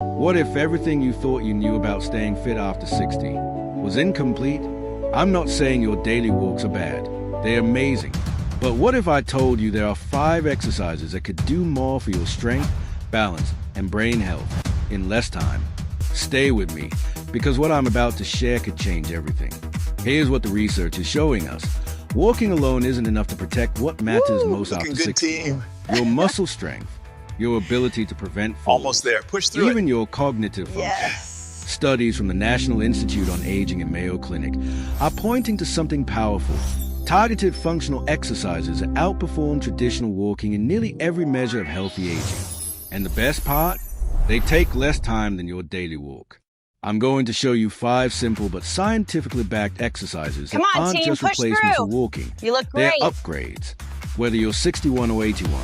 What if everything you thought you knew about staying fit after 60 was incomplete? I'm not saying your daily walks are bad. They're amazing. But what if I told you there are 5 exercises that could do more for your strength, balance, and brain health in less time? Stay with me, because what I'm about to share could change everything. Here's what the research is showing us. Walking alone isn't enough to protect what matters most after 60. Your muscle strength, your ability to prevent falls, almost there. Push through even your cognitive function. Yes. Studies from the National Institute on Aging at Mayo Clinic are pointing to something powerful. Targeted functional exercises outperform traditional walking in nearly every measure of healthy aging. And the best part? They take less time than your daily walk. I'm going to show you 5 simple but scientifically backed exercises that aren't team, just push replacements through. for walking. You look They're great. upgrades. Whether you're 61 or 81,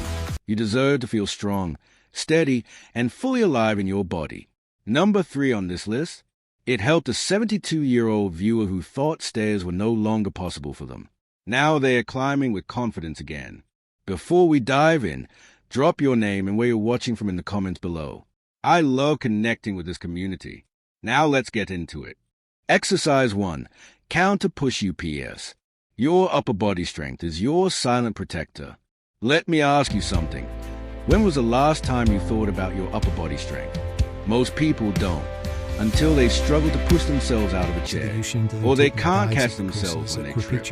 you deserve to feel strong, steady, and fully alive in your body. Number 3 on this list, it helped a 72-year-old viewer who thought stairs were no longer possible for them. Now they are climbing with confidence again. Before we dive in, drop your name and where you're watching from in the comments below. I love connecting with this community. Now let's get into it. Exercise 1. Counter push UPS. Your upper body strength is your silent protector. Let me ask you something. When was the last time you thought about your upper body strength? Most people don't, until they struggle to push themselves out of a chair, or they can't catch themselves when they trip,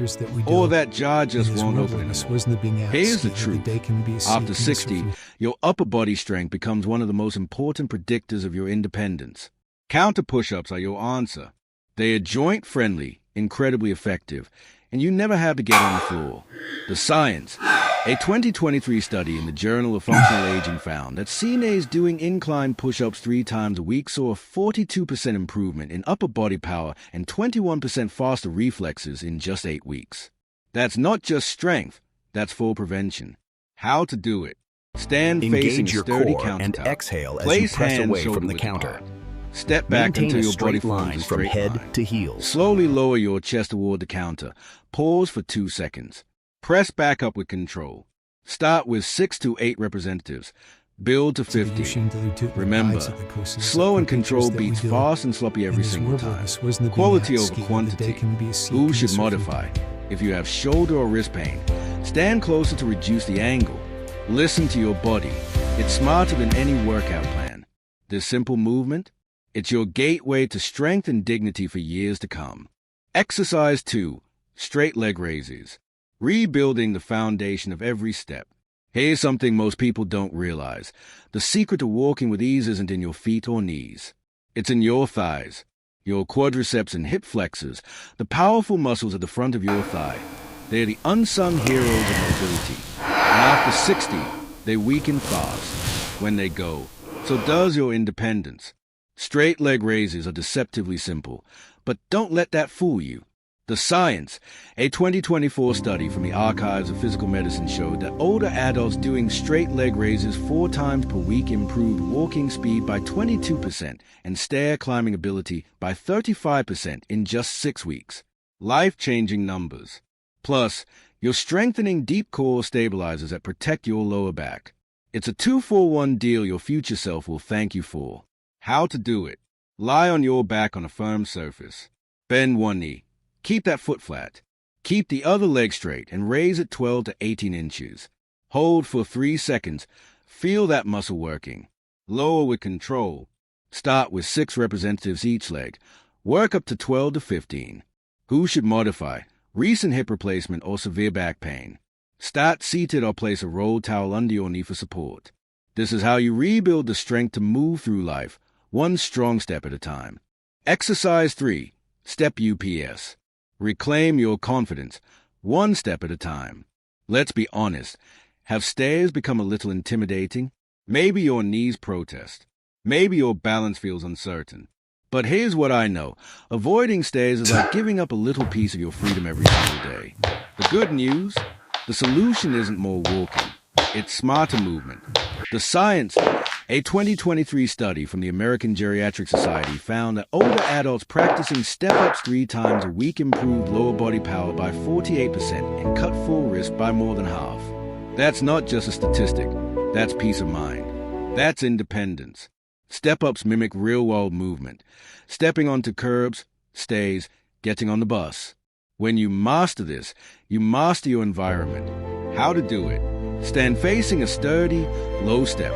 or that jaw just won't open anymore. Here's the truth. After 60, your upper body strength becomes one of the most important predictors of your independence. Counter push-ups are your answer. They are joint-friendly, incredibly effective, and you never have to get on the floor. The science. A 2023 study in the Journal of Functional Aging found that CNAs doing incline push-ups 3 times a week saw a 42% improvement in upper body power and 21% faster reflexes in just 8 weeks. That's not just strength, that's fall prevention. How to do it. Stand facing a Engage your sturdy core and countertop. exhale as you Place press hands away shoulder from the width counter. apart. Step back Maintain until a your body straight forms line a from straight head line. to heels. Slowly lower your chest toward the counter. Pause for 2 seconds. Press back up with control. Start with 6 to 8 representatives. Build to 50. Remember, slow and controlled beats fast and sloppy every single time. Quality over quantity. Who should modify? If you have shoulder or wrist pain, stand closer to reduce the angle. Listen to your body. It's smarter than any workout plan. This simple movement, it's your gateway to strength and dignity for years to come. Exercise 2. Straight leg raises. Rebuilding the foundation of every step. Here's something most people don't realize. The secret to walking with ease isn't in your feet or knees. It's in your thighs, your quadriceps and hip flexors, the powerful muscles at the front of your thigh. They're the unsung heroes of mobility. And after 60, they weaken fast. When they go, so does your independence. Straight leg raises are deceptively simple, but don't let that fool you. The science. A 2024 study from the Archives of Physical Medicine showed that older adults doing straight leg raises 4 times per week improved walking speed by 22% and stair climbing ability by 35% in just 6 weeks. Life-changing numbers. Plus, you're strengthening deep core stabilizers that protect your lower back. It's a 2-for-1 deal your future self will thank you for. How to do it. Lie on your back on a firm surface. Bend one knee. Keep that foot flat. Keep the other leg straight and raise it 12 to 18 inches. Hold for 3 seconds. Feel that muscle working. Lower with control. Start with 6 representatives each leg. Work up to 12 to 15. Who should modify? Recent hip replacement or severe back pain. Start seated or place a rolled towel under your knee for support. This is how you rebuild the strength to move through life, one strong step at a time. Exercise 3. Step UPS. Reclaim your confidence, one step at a time. Let's be honest. Have stairs become a little intimidating? Maybe your knees protest. Maybe your balance feels uncertain. But here's what I know. Avoiding stairs is like giving up a little piece of your freedom every single day. The good news? The solution isn't more walking. It's smarter movement. The science. A 2023 study from the American Geriatric Society found that older adults practicing step-ups 3 times a week improved lower body power by 48% and cut full risk by more than half. That's not just a statistic. That's peace of mind. That's independence. Step-ups mimic real-world movement. Stepping onto curbs, stays, getting on the bus. When you master this, you master your environment. How to do it. Stand facing a sturdy, low step,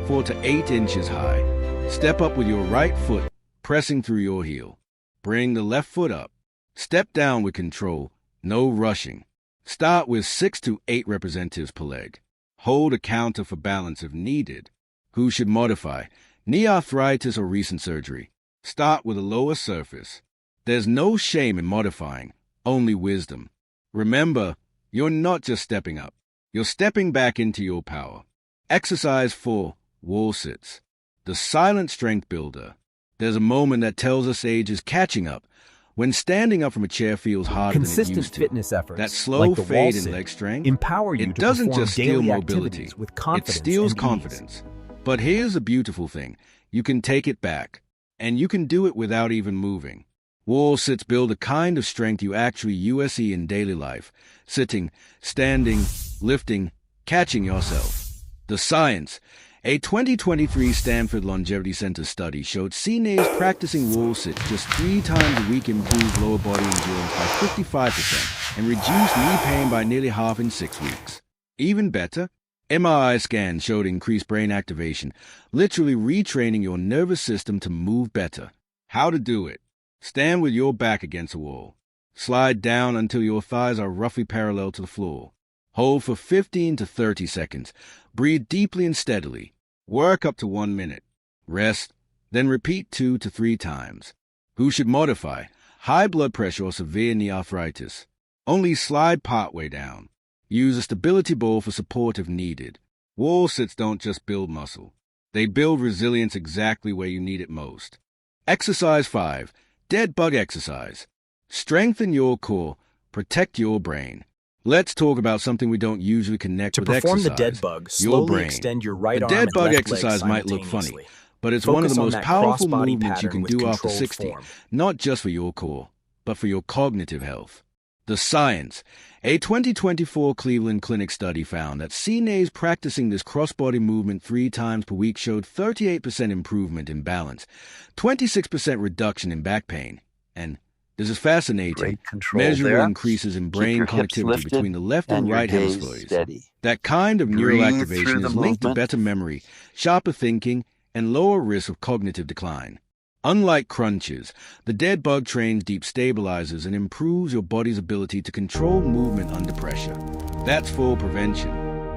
4 to 8 inches high. Step up with your right foot pressing through your heel. Bring the left foot up. Step down with control, no rushing. Start with 6 to 8 representatives per leg. Hold a counter for balance if needed. Who should modify? Knee arthritis or recent surgery. Start with a lower surface. There's no shame in modifying, only wisdom. Remember, you're not just stepping up. You're stepping back into your power. Exercise 4, wall sits. The silent strength builder. There's a moment that tells us age is catching up. When standing up from a chair feels harder than it used to. Consistent fitness efforts, that slow like the fade wall in sit, leg strength, empower you it to doesn't perform just steal daily mobility, activities with confidence it steals and ease. confidence. But here's the beautiful thing. You can take it back, and you can do it without even moving. Wall sits build a kind of strength you actually use in daily life. Sitting, standing, lifting, catching yourself. The science. A 2023 Stanford Longevity Center study showed seniors practicing wall sits just 3 times a week improved lower body endurance by 55% and reduced knee pain by nearly half in 6 weeks. Even better, MRI scans showed increased brain activation, literally retraining your nervous system to move better. How to do it. Stand with your back against a wall. Slide down until your thighs are roughly parallel to the floor. Hold for 15 to 30 seconds. Breathe deeply and steadily. Work up to 1 minute. Rest, then repeat 2 to 3 times. Who should modify? High blood pressure or severe knee arthritis. Only slide partway down. Use a stability ball for support if needed. Wall sits don't just build muscle. They build resilience exactly where you need it most. Exercise 5. Dead bug exercise. Strengthen your core. Protect your brain. Let's talk about something we don't usually connect with exercise. To perform the dead bug, slowly extend your right arm and left leg. The dead bug exercise exercise might look funny, but it's Focus one of the on most that powerful cross-body movements you can pattern do with after controlled 60, form. not just for your core, but for your cognitive health. The science. A 2024 Cleveland Clinic study found that seniors practicing this cross-body movement 3 times per week showed 38% improvement in balance, 26% reduction in back pain, and this is fascinating. Measurable increases in brain connectivity between the left and right hemispheres. Steady. That kind of neural Breathe activation through is the linked to movement. better memory, sharper thinking, and lower risk of cognitive decline. Unlike crunches, the dead bug trains deep stabilizers and improves your body's ability to control movement under pressure. That's fall prevention.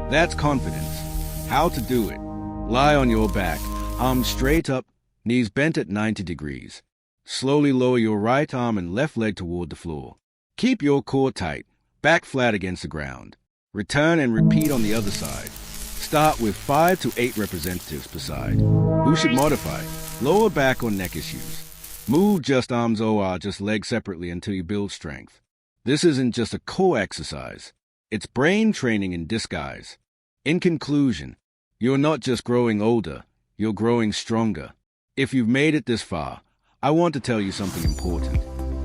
That's confidence. How to do it. Lie on your back, arms straight up, knees bent at 90 degrees. Slowly lower your right arm and left leg toward the floor. Keep your core tight, back flat against the ground. Return and repeat on the other side. Start with 5 to 8 representatives per side. Who should modify? Lower back or neck issues. Move just arms or just legs separately until you build strength. This isn't just a core exercise. It's brain training in disguise. In conclusion, you're not just growing older, you're growing stronger. If you've made it this far, I want to tell you something important.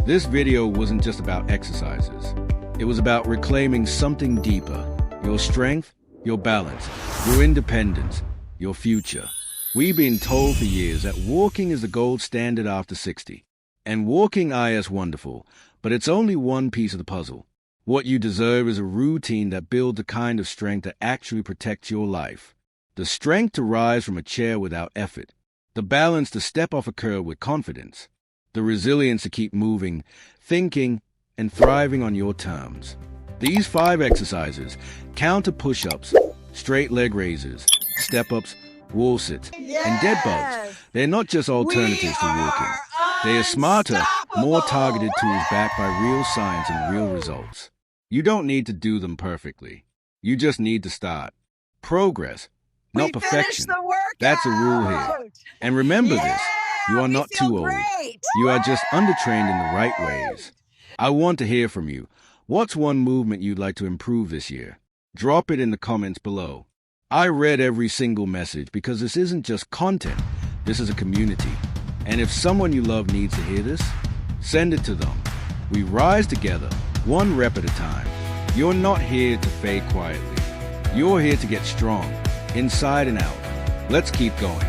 This video wasn't just about exercises. It was about reclaiming something deeper. Your strength, your balance, your independence, your future. We've been told for years that walking is the gold standard after 60. And walking is wonderful, but it's only one piece of the puzzle. What you deserve is a routine that builds the kind of strength that actually protects your life. The strength to rise from a chair without effort. The balance to step off a curb with confidence. The resilience to keep moving, thinking, and thriving on your terms. These 5 exercises, counter push-ups, straight leg raises, step-ups, wall sits, and dead bugs, they're not just alternatives to walking. They are smarter, more targeted tools backed by real science and real results. You don't need to do them perfectly. You just need to start. Progress, not perfection. That's a rule here. And remember this, you are not too old. You are just undertrained in the right ways. I want to hear from you. What's one movement you'd like to improve this year? Drop it in the comments below. I read every single message because this isn't just content. This is a community. And if someone you love needs to hear this, send it to them. We rise together, 1 rep at a time. You're not here to fade quietly. You're here to get strong, inside and out. Let's keep going.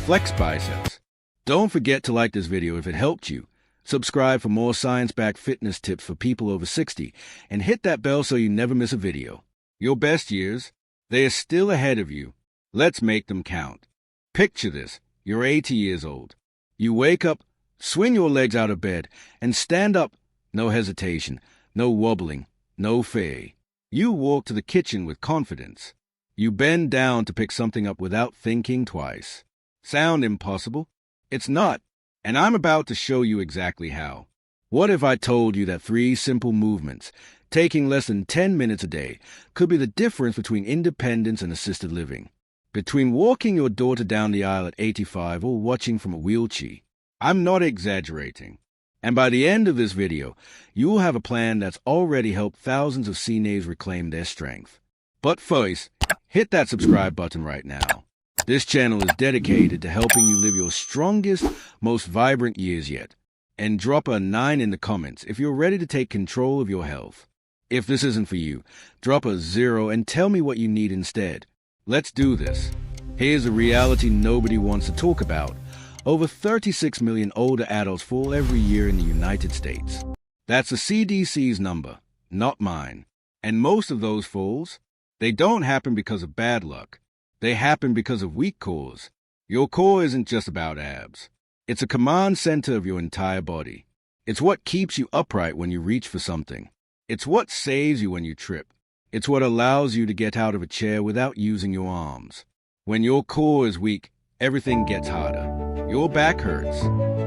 Flex biceps. Don't forget to like this video if it helped you. Subscribe for more science-backed fitness tips for people over 60, and hit that bell so you never miss a video. Your best years, they are still ahead of you. Let's make them count. Picture this. You're 80 years old. You wake up, swing your legs out of bed, and stand up. No hesitation, no wobbling, no fear. You walk to the kitchen with confidence. You bend down to pick something up without thinking twice. Sound impossible? It's not. And I'm about to show you exactly how. What if I told you that 3 simple movements, taking less than 10 minutes a day, could be the difference between independence and assisted living? Between walking your daughter down the aisle at 85 or watching from a wheelchair? I'm not exaggerating. And by the end of this video, you will have a plan that's already helped thousands of seniors reclaim their strength. But first, hit that subscribe button right now. This channel is dedicated to helping you live your strongest, most vibrant years yet. And drop a 9 in the comments if you're ready to take control of your health. If this isn't for you, drop a 0 and tell me what you need instead. Let's do this. Here's a reality nobody wants to talk about. Over 36 million older adults fall every year in the United States. That's the CDC's number, not mine. And most of those falls, they don't happen because of bad luck. They happen because of weak cores. Your core isn't just about abs. It's a command center of your entire body. It's what keeps you upright when you reach for something. It's what saves you when you trip. It's what allows you to get out of a chair without using your arms. When your core is weak, everything gets harder. Your back hurts.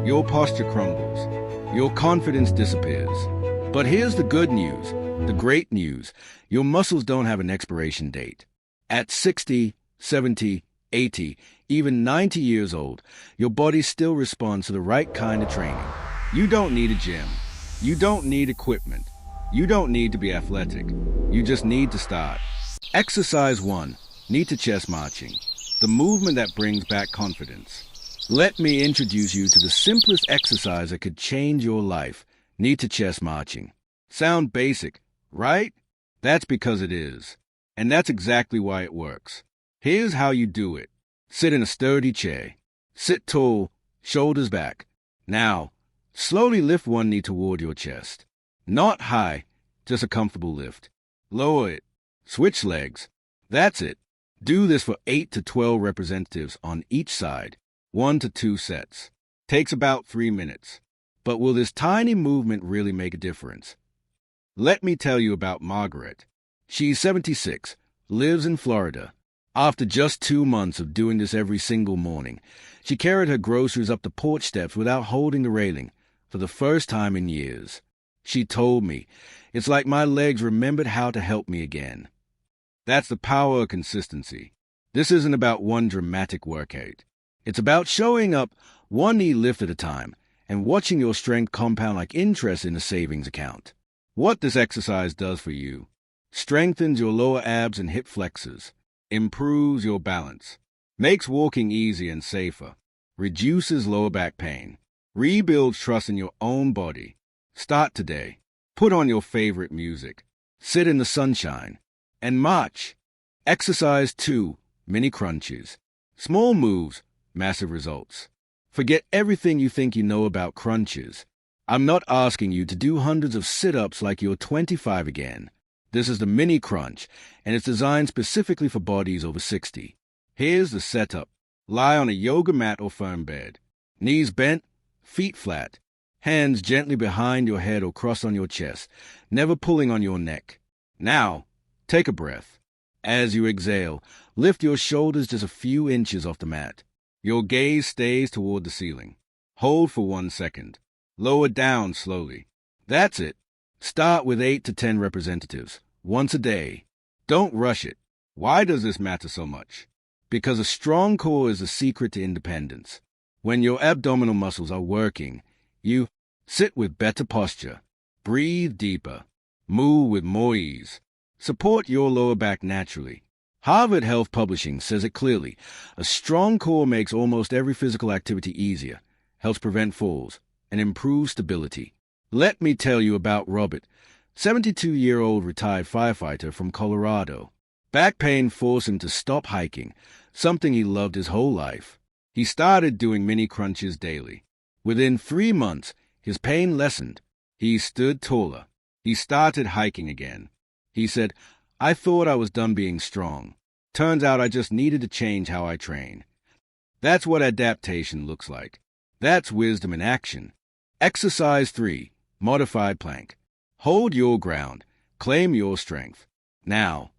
Your posture crumbles. Your confidence disappears. But here's the good news, the great news. Your muscles don't have an expiration date. At 60, 70, 80, even 90 years old, your body still responds to the right kind of training. You don't need a gym. You don't need equipment. You don't need to be athletic. You just need to start. Exercise 1, knee to chest marching, the movement that brings back confidence. Let me introduce you to the simplest exercise that could change your life, knee to chest marching. Sound basic, right? That's because it is. And that's exactly why it works. Here's how you do it. Sit in a sturdy chair. Sit tall, shoulders back. Now, slowly lift one knee toward your chest. Not high, just a comfortable lift. Lower it. Switch legs. That's it. Do this for 8 to 12 representatives on each side, 1 to 2 sets. Takes about 3 minutes. But will this tiny movement really make a difference? Let me tell you about Margaret. She's 76, lives in Florida. After just 2 months of doing this every single morning, she carried her groceries up the porch steps without holding the railing for the first time in years. She told me, "It's like my legs remembered how to help me again." That's the power of consistency. This isn't about one dramatic workout. It's about showing up 1 knee lift at a time and watching your strength compound like interest in a savings account. What this exercise does for you: strengthens your lower abs and hip flexors, improves your balance, makes walking easier and safer, reduces lower back pain, rebuilds trust in your own body. Start today. Put on your favorite music. Sit in the sunshine. And march. Exercise 2, mini crunches. Small moves, massive results. Forget everything you think you know about crunches. I'm not asking you to do hundreds of sit-ups like you're 25 again. This is the mini crunch, and it's designed specifically for bodies over 60. Here's the setup. Lie on a yoga mat or firm bed. Knees bent, feet flat. Hands gently behind your head or crossed on your chest, never pulling on your neck. Now, take a breath. As you exhale, lift your shoulders just a few inches off the mat. Your gaze stays toward the ceiling. Hold for 1 second. Lower down slowly. That's it. Start with 8 to 10 representatives, once a day. Don't rush it. Why does this matter so much? Because a strong core is the secret to independence. When your abdominal muscles are working, you sit with better posture, breathe deeper, move with more ease. Support your lower back naturally. Harvard Health Publishing says it clearly. A strong core makes almost every physical activity easier, helps prevent falls, and improves stability. Let me tell you about Robert, 72-year-old retired firefighter from Colorado. Back pain forced him to stop hiking, something he loved his whole life. He started doing mini crunches daily. Within 3 months, his pain lessened. He stood taller. He started hiking again. He said, "I thought I was done being strong. Turns out I just needed to change how I train." That's what adaptation looks like. That's wisdom in action. Exercise 3, modified plank. Hold your ground. Claim your strength. Now,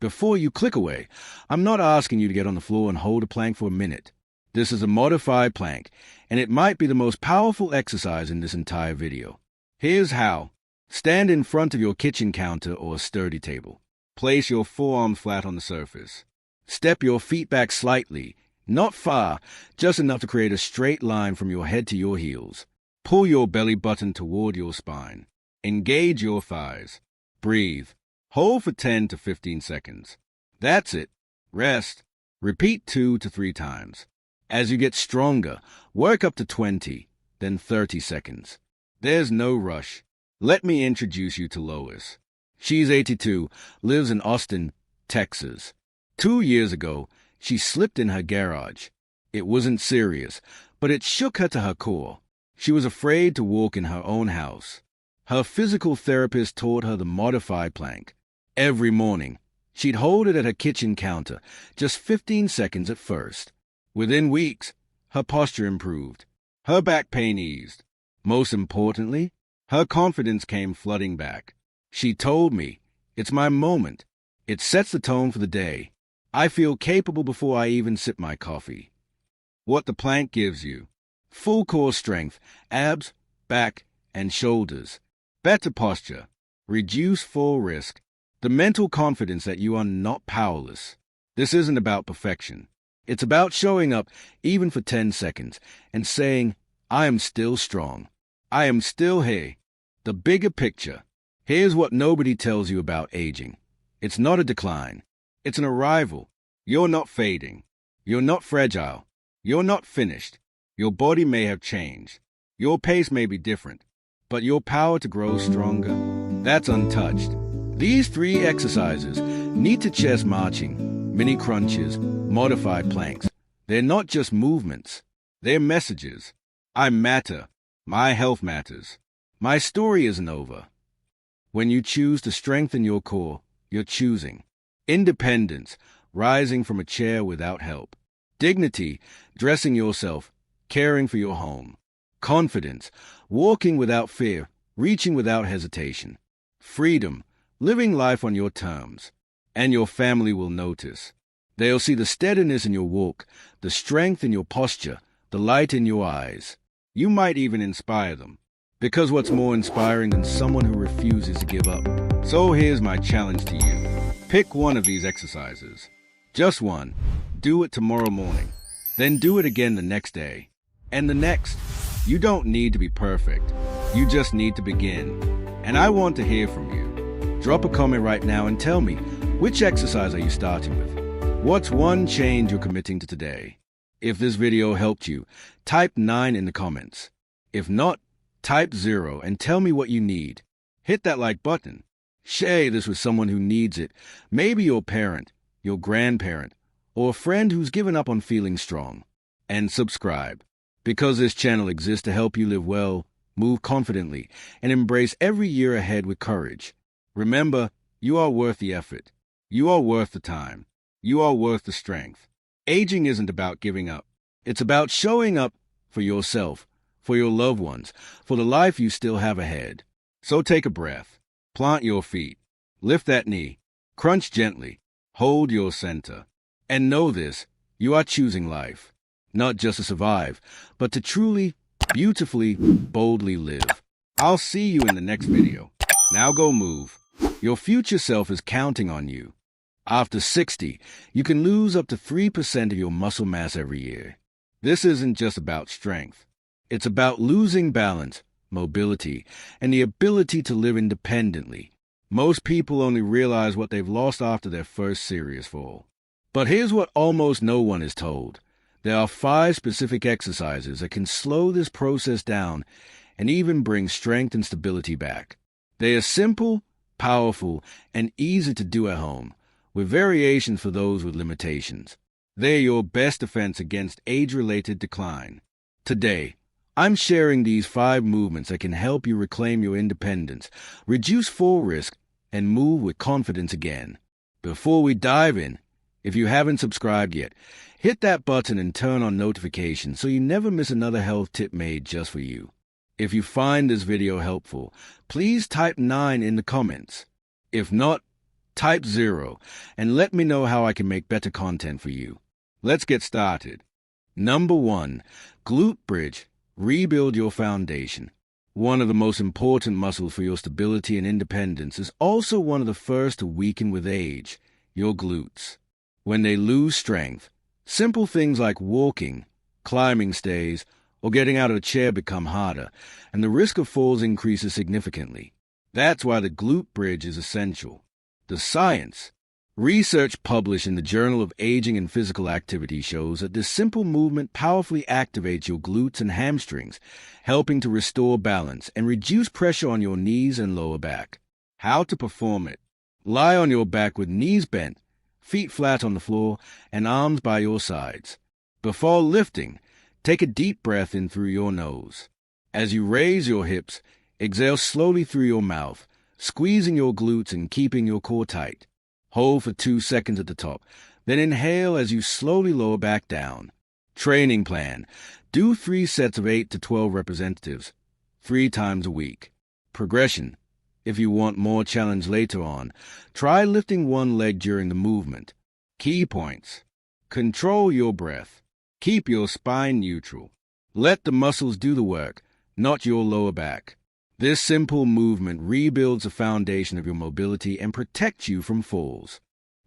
before you click away, I'm not asking you to get on the floor and hold a plank for a minute. This is a modified plank, and it might be the most powerful exercise in this entire video. Here's how. Stand in front of your kitchen counter or sturdy table. Place your forearms flat on the surface. Step your feet back slightly, not far, just enough to create a straight line from your head to your heels. Pull your belly button toward your spine. Engage your thighs. Breathe. Hold for 10 to 15 seconds. That's it. Rest. Repeat 2 to 3 times. As you get stronger, work up to 20, then 30 seconds. There's no rush. Let me introduce you to Lois. She's 82, lives in Austin, Texas. 2 years ago, she slipped in her garage. It wasn't serious, but it shook her to her core. She was afraid to walk in her own house. Her physical therapist taught her the modified plank. Every morning, she'd hold it at her kitchen counter, just 15 seconds at first. Within weeks, her posture improved. Her back pain eased. Most importantly, her confidence came flooding back. She told me, "It's my moment. It sets the tone for the day. I feel capable before I even sip my coffee." What the plank gives you: full core strength, abs, back, and shoulders. Better posture. Reduce fall risk. The mental confidence that you are not powerless. This isn't about perfection. It's about showing up even for 10 seconds and saying, "I am still strong. I am still here." The bigger picture. Here's what nobody tells you about aging. It's not a decline. It's an arrival. You're not fading. You're not fragile. You're not finished. Your body may have changed. Your pace may be different. But your power to grow stronger, that's untouched. These 3 exercises, knee to chest marching, mini crunches, modified planks, they're not just movements. They're messages. I matter. My health matters. My story isn't over. When you choose to strengthen your core, you're choosing independence, rising from a chair without help; dignity, dressing yourself, caring for your home; confidence, walking without fear, reaching without hesitation; freedom, living life on your terms. And your family will notice. They'll see the steadiness in your walk, the strength in your posture, the light in your eyes. You might even inspire them. Because what's more inspiring than someone who refuses to give up? So here's my challenge to you. Pick one of these exercises. Just one. Do it tomorrow morning. Then do it again the next day. And the next. You don't need to be perfect. You just need to begin. And I want to hear from you. Drop a comment right now and tell me, which exercise are you starting with? What's one change you're committing to today? If this video helped you, type 9 in the comments. If not, type 0 and tell me what you need. Hit that like button. Share this with someone who needs it. Maybe your parent, your grandparent, or a friend who's given up on feeling strong. And subscribe, because this channel exists to help you live well, move confidently, and embrace every year ahead with courage. Remember, you are worth the effort. You are worth the time. You are worth the strength. Aging isn't about giving up. It's about showing up for yourself, for your loved ones, for the life you still have ahead. So take a breath. Plant your feet. Lift that knee. Crunch gently. Hold your center. And know this, you are choosing life. Not just to survive, but to truly, beautifully, boldly live. I'll see you in the next video. Now go move. Your future self is counting on you. After 60, you can lose up to 3% of your muscle mass every year. This isn't just about strength. It's about losing balance, mobility, and the ability to live independently. Most people only realize what they've lost after their first serious fall. But here's what almost no one is told. There are 5 specific exercises that can slow this process down and even bring strength and stability back. They are simple, powerful, and easy to do at home, with variations for those with limitations. They're your best defense against age-related decline. Today, I'm sharing these 5 movements that can help you reclaim your independence, reduce fall risk, and move with confidence again. Before we dive in, if you haven't subscribed yet, hit that button and turn on notifications so you never miss another health tip made just for you. If you find this video helpful, please type 9 in the comments. If not, type 0 and let me know how I can make better content for you. Let's get started. Number 1, glute bridge. Rebuild your foundation. One of the most important muscles for your stability and independence is also one of the first to weaken with age, your glutes. When they lose strength, simple things like walking, climbing stairs, or getting out of a chair become harder, and the risk of falls increases significantly. That's why the glute bridge is essential. The science. Research published in the Journal of Aging and Physical Activity shows that this simple movement powerfully activates your glutes and hamstrings, helping to restore balance and reduce pressure on your knees and lower back. How to perform it. Lie on your back with knees bent, feet flat on the floor, and arms by your sides. Before lifting, take a deep breath in through your nose. As you raise your hips, exhale slowly through your mouth, squeezing your glutes and keeping your core tight. Hold for 2 seconds at the top, then inhale as you slowly lower back down. Training plan. Do 3 sets of 8 to 12 representatives, 3 times a week. Progression. If you want more challenge later on, try lifting one leg during the movement. Key points. Control your breath. Keep your spine neutral. Let the muscles do the work, not your lower back. This simple movement rebuilds the foundation of your mobility and protects you from falls.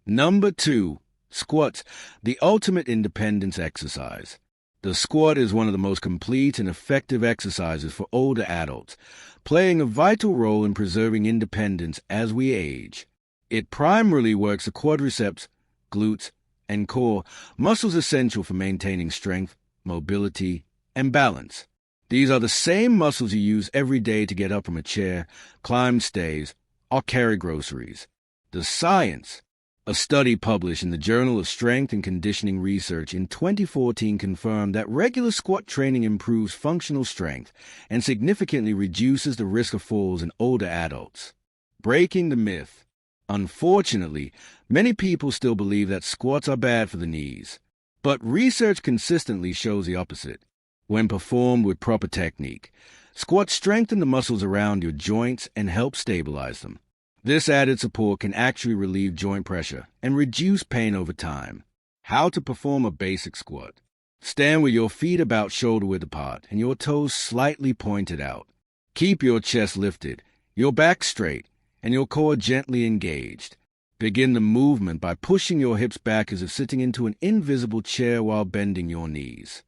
Number 2, squats, the ultimate independence exercise. The squat is one of the most complete and effective exercises for older adults, playing a vital role in preserving independence as we age. It primarily works the quadriceps, glutes, and core, muscles essential for maintaining strength, mobility, and balance. These are the same muscles you use every day to get up from a chair, climb stairs, or carry groceries. The science. A study published in the Journal of Strength and Conditioning Research in 2014 confirmed that regular squat training improves functional strength and significantly reduces the risk of falls in older adults. Breaking the myth. Unfortunately, many people still believe that squats are bad for the knees, but research consistently shows the opposite. When performed with proper technique, squats strengthen the muscles around your joints and help stabilize them. This added support can actually relieve joint pressure and reduce pain over time. How to perform a basic squat. Stand with your feet about shoulder-width apart and your toes slightly pointed out. Keep your chest lifted, your back straight, and your core gently engaged. Begin the movement by pushing your hips back as if sitting into an invisible chair while bending your knees.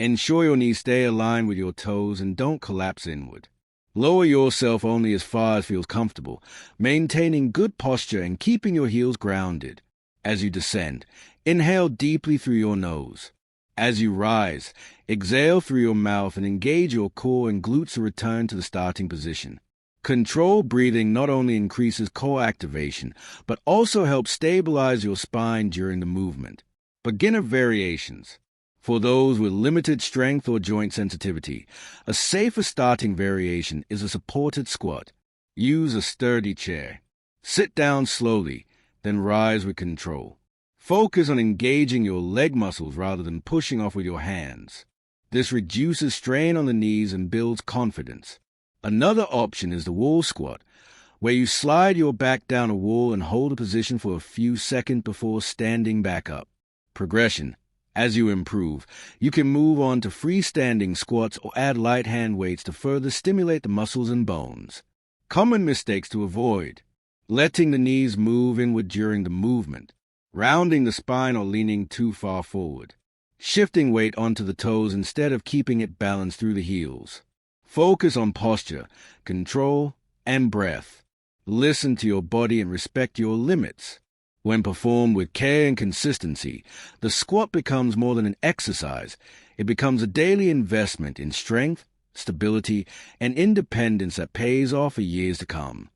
Ensure your knees stay aligned with your toes and don't collapse inward. Lower yourself only as far as feels comfortable, maintaining good posture and keeping your heels grounded. As you descend, inhale deeply through your nose. As you rise, exhale through your mouth and engage your core and glutes to return to the starting position. Controlled breathing not only increases core activation, but also helps stabilize your spine during the movement. Beginner variations. For those with limited strength or joint sensitivity, a safer starting variation is a supported squat. Use a sturdy chair. Sit down slowly, then rise with control. Focus on engaging your leg muscles rather than pushing off with your hands. This reduces strain on the knees and builds confidence. Another option is the wall squat, where you slide your back down a wall and hold a position for a few seconds before standing back up. Progression. As you improve, you can move on to freestanding squats or add light hand weights to further stimulate the muscles and bones. Common mistakes to avoid. Letting the knees move inward during the movement. Rounding the spine or leaning too far forward. Shifting weight onto the toes instead of keeping it balanced through the heels. Focus on posture, control, and breath. Listen to your body and respect your limits. When performed with care and consistency, the squat becomes more than an exercise. It becomes a daily investment in strength, stability, and independence that pays off for years to come.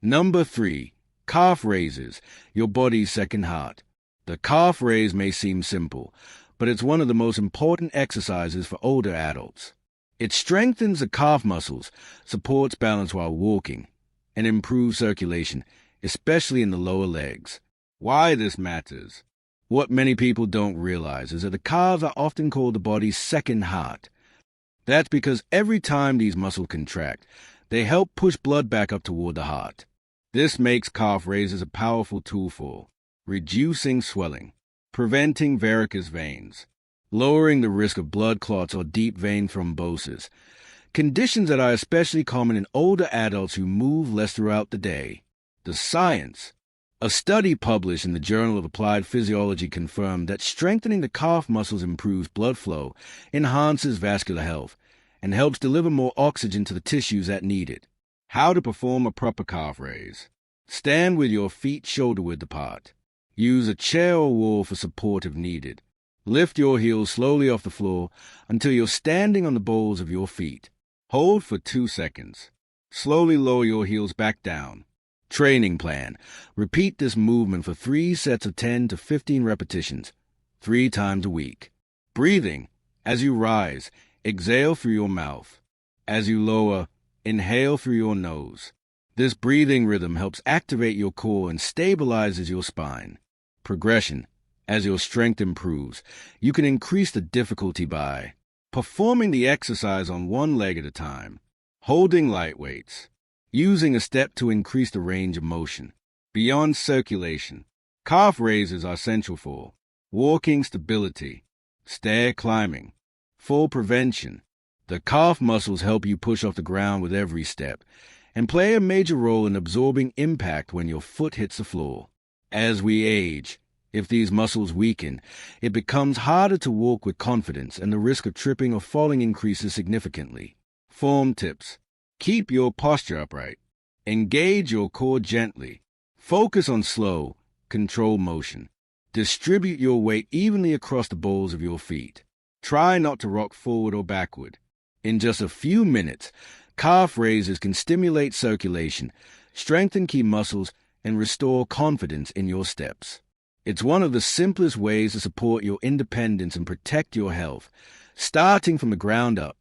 Number 3, calf raises, your body's second heart. The calf raise may seem simple, but it's one of the most important exercises for older adults. It strengthens the calf muscles, supports balance while walking, and improves circulation, especially in the lower legs. Why this matters? What many people don't realize is that the calves are often called the body's second heart. That's because every time these muscles contract, they help push blood back up toward the heart. This makes calf raises a powerful tool for reducing swelling, preventing varicose veins, lowering the risk of blood clots or deep vein thrombosis, conditions that are especially common in older adults who move less throughout the day. The science. A study published in the Journal of Applied Physiology confirmed that strengthening the calf muscles improves blood flow, enhances vascular health, and helps deliver more oxygen to the tissues that need it. How to perform a proper calf raise. Stand with your feet shoulder-width apart. Use a chair or wall for support if needed. Lift your heels slowly off the floor until you're standing on the balls of your feet. Hold for 2 seconds. Slowly lower your heels back down. Training plan. Repeat this movement for 3 sets of 10 to 15 repetitions, 3 times a week. Breathing. As you rise, exhale through your mouth. As you lower, inhale through your nose. This breathing rhythm helps activate your core and stabilizes your spine. Progression. As your strength improves, you can increase the difficulty by performing the exercise on one leg at a time, holding light weights, using a step to increase the range of motion. Beyond circulation, calf raises are essential for walking stability, stair climbing, fall prevention. The calf muscles help you push off the ground with every step and play a major role in absorbing impact when your foot hits the floor. As we age, if these muscles weaken, it becomes harder to walk with confidence and the risk of tripping or falling increases significantly. Form tips. Keep your posture upright. Engage your core gently. Focus on slow, controlled motion. Distribute your weight evenly across the balls of your feet. Try not to rock forward or backward. In just a few minutes, calf raises can stimulate circulation, strengthen key muscles, and restore confidence in your steps. It's one of the simplest ways to support your independence and protect your health, starting from the ground up.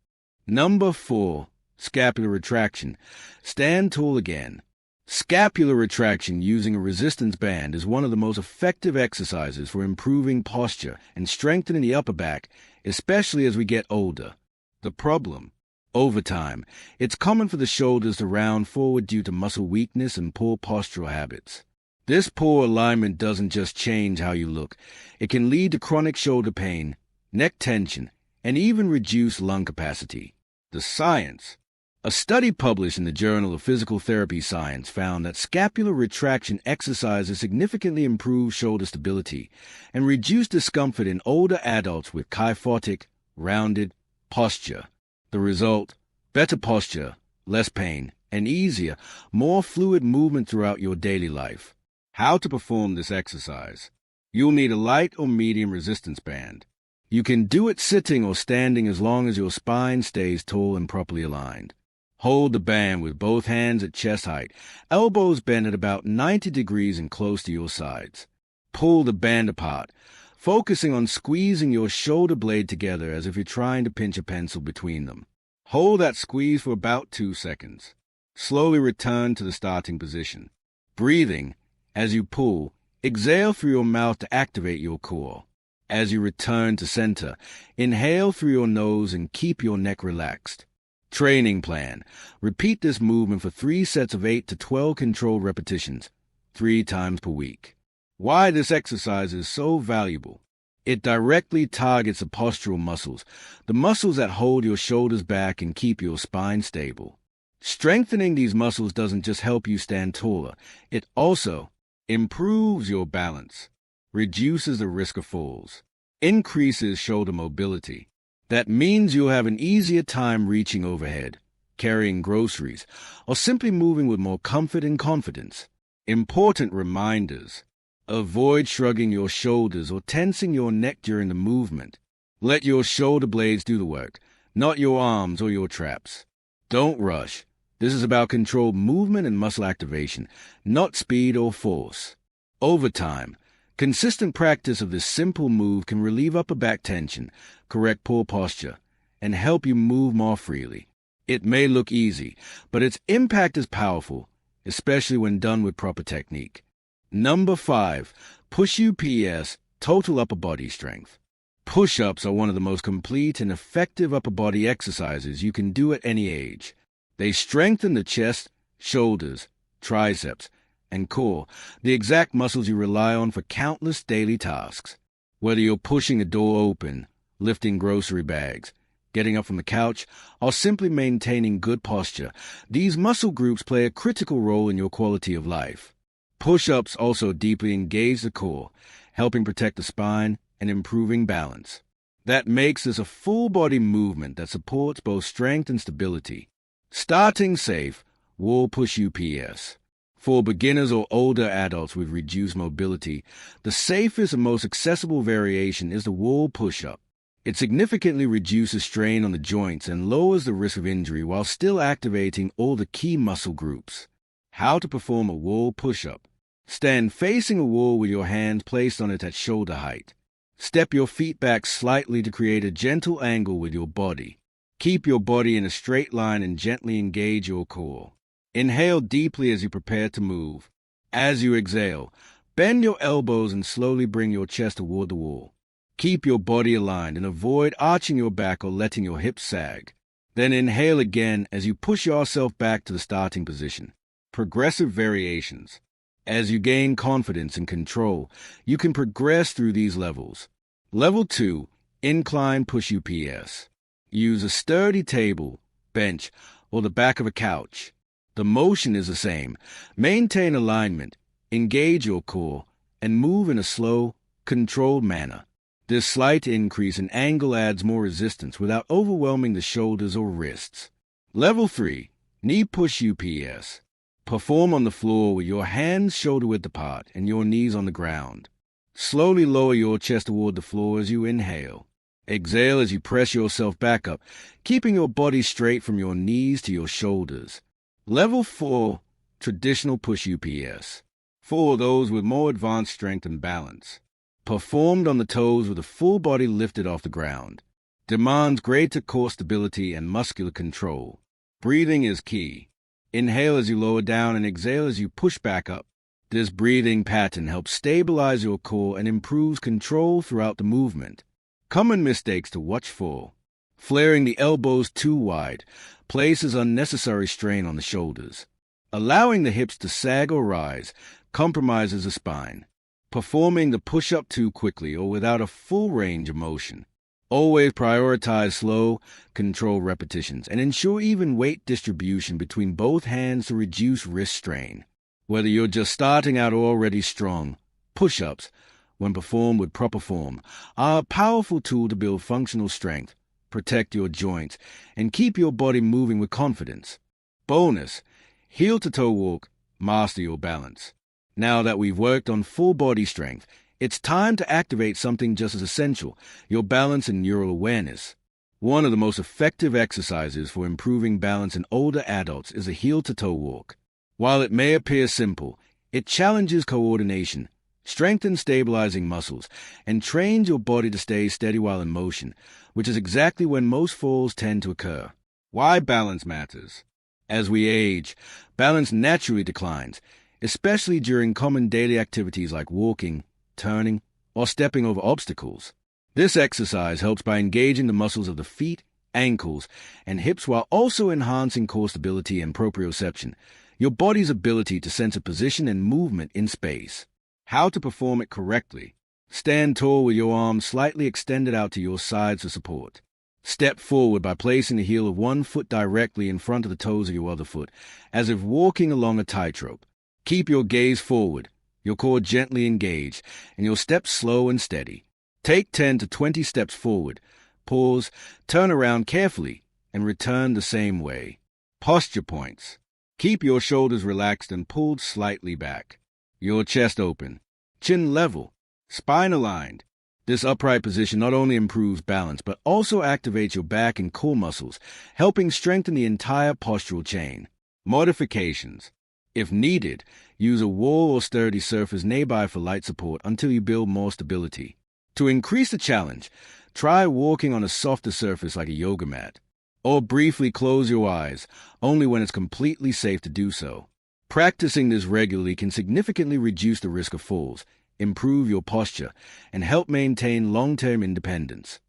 Number 4. Scapular retraction. Stand tall again. Scapular retraction using a resistance band is one of the most effective exercises for improving posture and strengthening the upper back, especially as we get older. The problem. Over time, it's common for the shoulders to round forward due to muscle weakness and poor postural habits. This poor alignment doesn't just change how you look. It can lead to chronic shoulder pain, neck tension, and even reduced lung capacity. The science. A study published in the Journal of Physical Therapy Science found that scapular retraction exercises significantly improve shoulder stability and reduce discomfort in older adults with kyphotic, rounded posture. The result, better posture, less pain, and easier, more fluid movement throughout your daily life. How to perform this exercise. You'll need a light or medium resistance band. You can do it sitting or standing as long as your spine stays tall and properly aligned. Hold the band with both hands at chest height, elbows bent at about 90 degrees and close to your sides. Pull the band apart, focusing on squeezing your shoulder blade together as if you're trying to pinch a pencil between them. Hold that squeeze for about 2 seconds. Slowly return to the starting position. Breathing. As you pull, exhale through your mouth to activate your core. As you return to center, inhale through your nose and keep your neck relaxed. Training plan. Repeat this movement for 3 sets of 8 to 12 controlled repetitions, 3 times per week. Why this exercise is so valuable. It directly targets the postural muscles, the muscles that hold your shoulders back and keep your spine stable. Strengthening these muscles doesn't just help you stand taller, it also improves your balance, reduces the risk of falls, increases shoulder mobility. That means you'll have an easier time reaching overhead, carrying groceries, or simply moving with more comfort and confidence. Important reminders. Avoid shrugging your shoulders or tensing your neck during the movement. Let your shoulder blades do the work, not your arms or your traps. Don't rush. This is about controlled movement and muscle activation, not speed or force. Over time, Consistent practice of this simple move can relieve upper back tension, correct poor posture, and help you move more freely. It may look easy, but its impact is powerful, especially when done with proper technique. Number 5. Push UPS, total upper body strength. Push-ups are one of the most complete and effective upper body exercises you can do at any age. They strengthen the chest, shoulders, triceps, and core, the exact muscles you rely on for countless daily tasks. Whether you're pushing a door open, lifting grocery bags, getting up from the couch, or simply maintaining good posture, these muscle groups play a critical role in your quality of life. Push-ups also deeply engage the core, helping protect the spine and improving balance. That makes this a full-body movement that supports both strength and stability. Starting safe, wall push UPS. For beginners or older adults with reduced mobility, the safest and most accessible variation is the wall push-up. It significantly reduces strain on the joints and lowers the risk of injury while still activating all the key muscle groups. How to perform a wall push-up. Stand facing a wall with your hands placed on it at shoulder height. Step your feet back slightly to create a gentle angle with your body. Keep your body in a straight line and gently engage your core. Inhale deeply as you prepare to move. As you exhale, bend your elbows and slowly bring your chest toward the wall. Keep your body aligned and avoid arching your back or letting your hips sag. Then inhale again as you push yourself back to the starting position. Progressive variations. As you gain confidence and control, you can progress through these levels. Level 2, incline push UPS. Use a sturdy table, bench, or the back of a couch. The motion is the same. Maintain alignment, engage your core, and move in a slow, controlled manner. This slight increase in angle adds more resistance without overwhelming the shoulders or wrists. Level 3, knee push UPS. Perform on the floor with your hands shoulder-width apart and your knees on the ground. Slowly lower your chest toward the floor as you inhale. Exhale as you press yourself back up, keeping your body straight from your knees to your shoulders. Level 4, traditional push UPS. For those with more advanced strength and balance. Performed on the toes with a full body lifted off the ground. Demands greater core stability and muscular control. Breathing is key. Inhale as you lower down and exhale as you push back up. This breathing pattern helps stabilize your core and improves control throughout the movement. Common mistakes to watch for. Flaring the elbows too wide places unnecessary strain on the shoulders. Allowing the hips to sag or rise compromises the spine. Performing the push-up too quickly or without a full range of motion. Always prioritize slow, controlled repetitions and ensure even weight distribution between both hands to reduce wrist strain. Whether you're just starting out or already strong, push-ups, when performed with proper form, are a powerful tool to build functional strength, protect your joints, and keep your body moving with confidence. Bonus, heel-to-toe walk, master your balance. Now that we've worked on full body strength, it's time to activate something just as essential, your balance and neural awareness. One of the most effective exercises for improving balance in older adults is a heel-to-toe walk. While it may appear simple, it challenges coordination, strengthens stabilizing muscles, and trains your body to stay steady while in motion, which is exactly when most falls tend to occur. Why balance matters. As we age, balance naturally declines, especially during common daily activities like walking, turning, or stepping over obstacles. This exercise helps by engaging the muscles of the feet, ankles, and hips while also enhancing core stability and proprioception, your body's ability to sense a position and movement in space. How to perform it correctly. Stand tall with your arms slightly extended out to your sides for support. Step forward by placing the heel of one foot directly in front of the toes of your other foot, as if walking along a tightrope. Keep your gaze forward, your core gently engaged, and your steps slow and steady. Take 10 to 20 steps forward, pause, turn around carefully, and return the same way. Posture points. Keep your shoulders relaxed and pulled slightly back. Your chest open, chin level, spine aligned. This upright position not only improves balance, but also activates your back and core muscles, helping strengthen the entire postural chain. Modifications. If needed, use a wall or sturdy surface nearby for light support until you build more stability. To increase the challenge, try walking on a softer surface like a yoga mat, or briefly close your eyes, only when it's completely safe to do so. Practicing this regularly can significantly reduce the risk of falls, improve your posture, and help maintain long-term independence.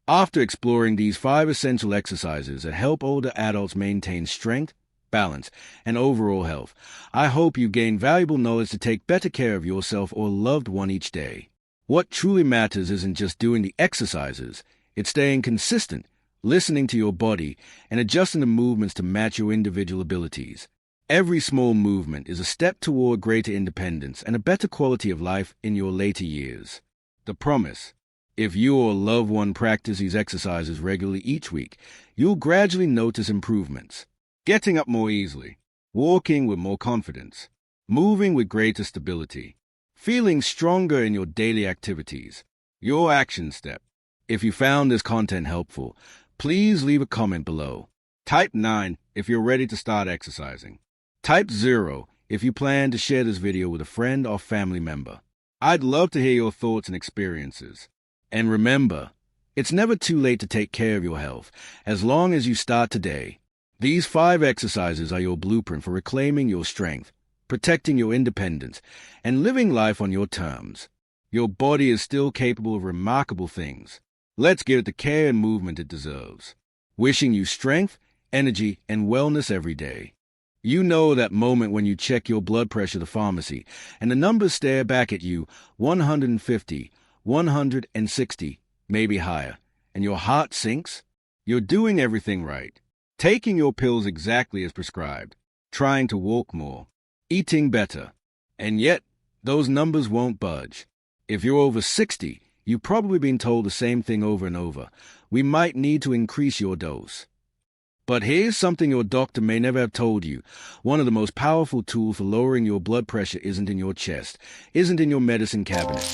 After exploring these 5 essential exercises that help older adults maintain strength, balance, and overall health, I hope you've gained valuable knowledge to take better care of yourself or loved one each day. What truly matters isn't just doing the exercises, it's staying consistent, listening to your body, and adjusting the movements to match your individual abilities. Every small movement is a step toward greater independence and a better quality of life in your later years. The promise: if you or a loved one practice these exercises regularly each week, you'll gradually notice improvements. Getting up more easily, walking with more confidence, moving with greater stability, feeling stronger in your daily activities. Your action step. If you found this content helpful, please leave a comment below. Type 9 if you're ready to start exercising. Type 0 if you plan to share this video with a friend or family member. I'd love to hear your thoughts and experiences. And remember, it's never too late to take care of your health, as long as you start today. These 5 exercises are your blueprint for reclaiming your strength, protecting your independence, and living life on your terms. Your body is still capable of remarkable things. Let's give it the care and movement it deserves. Wishing you strength, energy, and wellness every day. You know that moment when you check your blood pressure at the pharmacy and the numbers stare back at you, 150, 160, maybe higher, and your heart sinks? You're doing everything right. Taking your pills exactly as prescribed, trying to walk more, eating better, and yet those numbers won't budge. If you're over 60, you've probably been told the same thing over and over. We might need to increase your dose. But here's something your doctor may never have told you. One of the most powerful tools for lowering your blood pressure isn't in your chest, isn't in your medicine cabinet.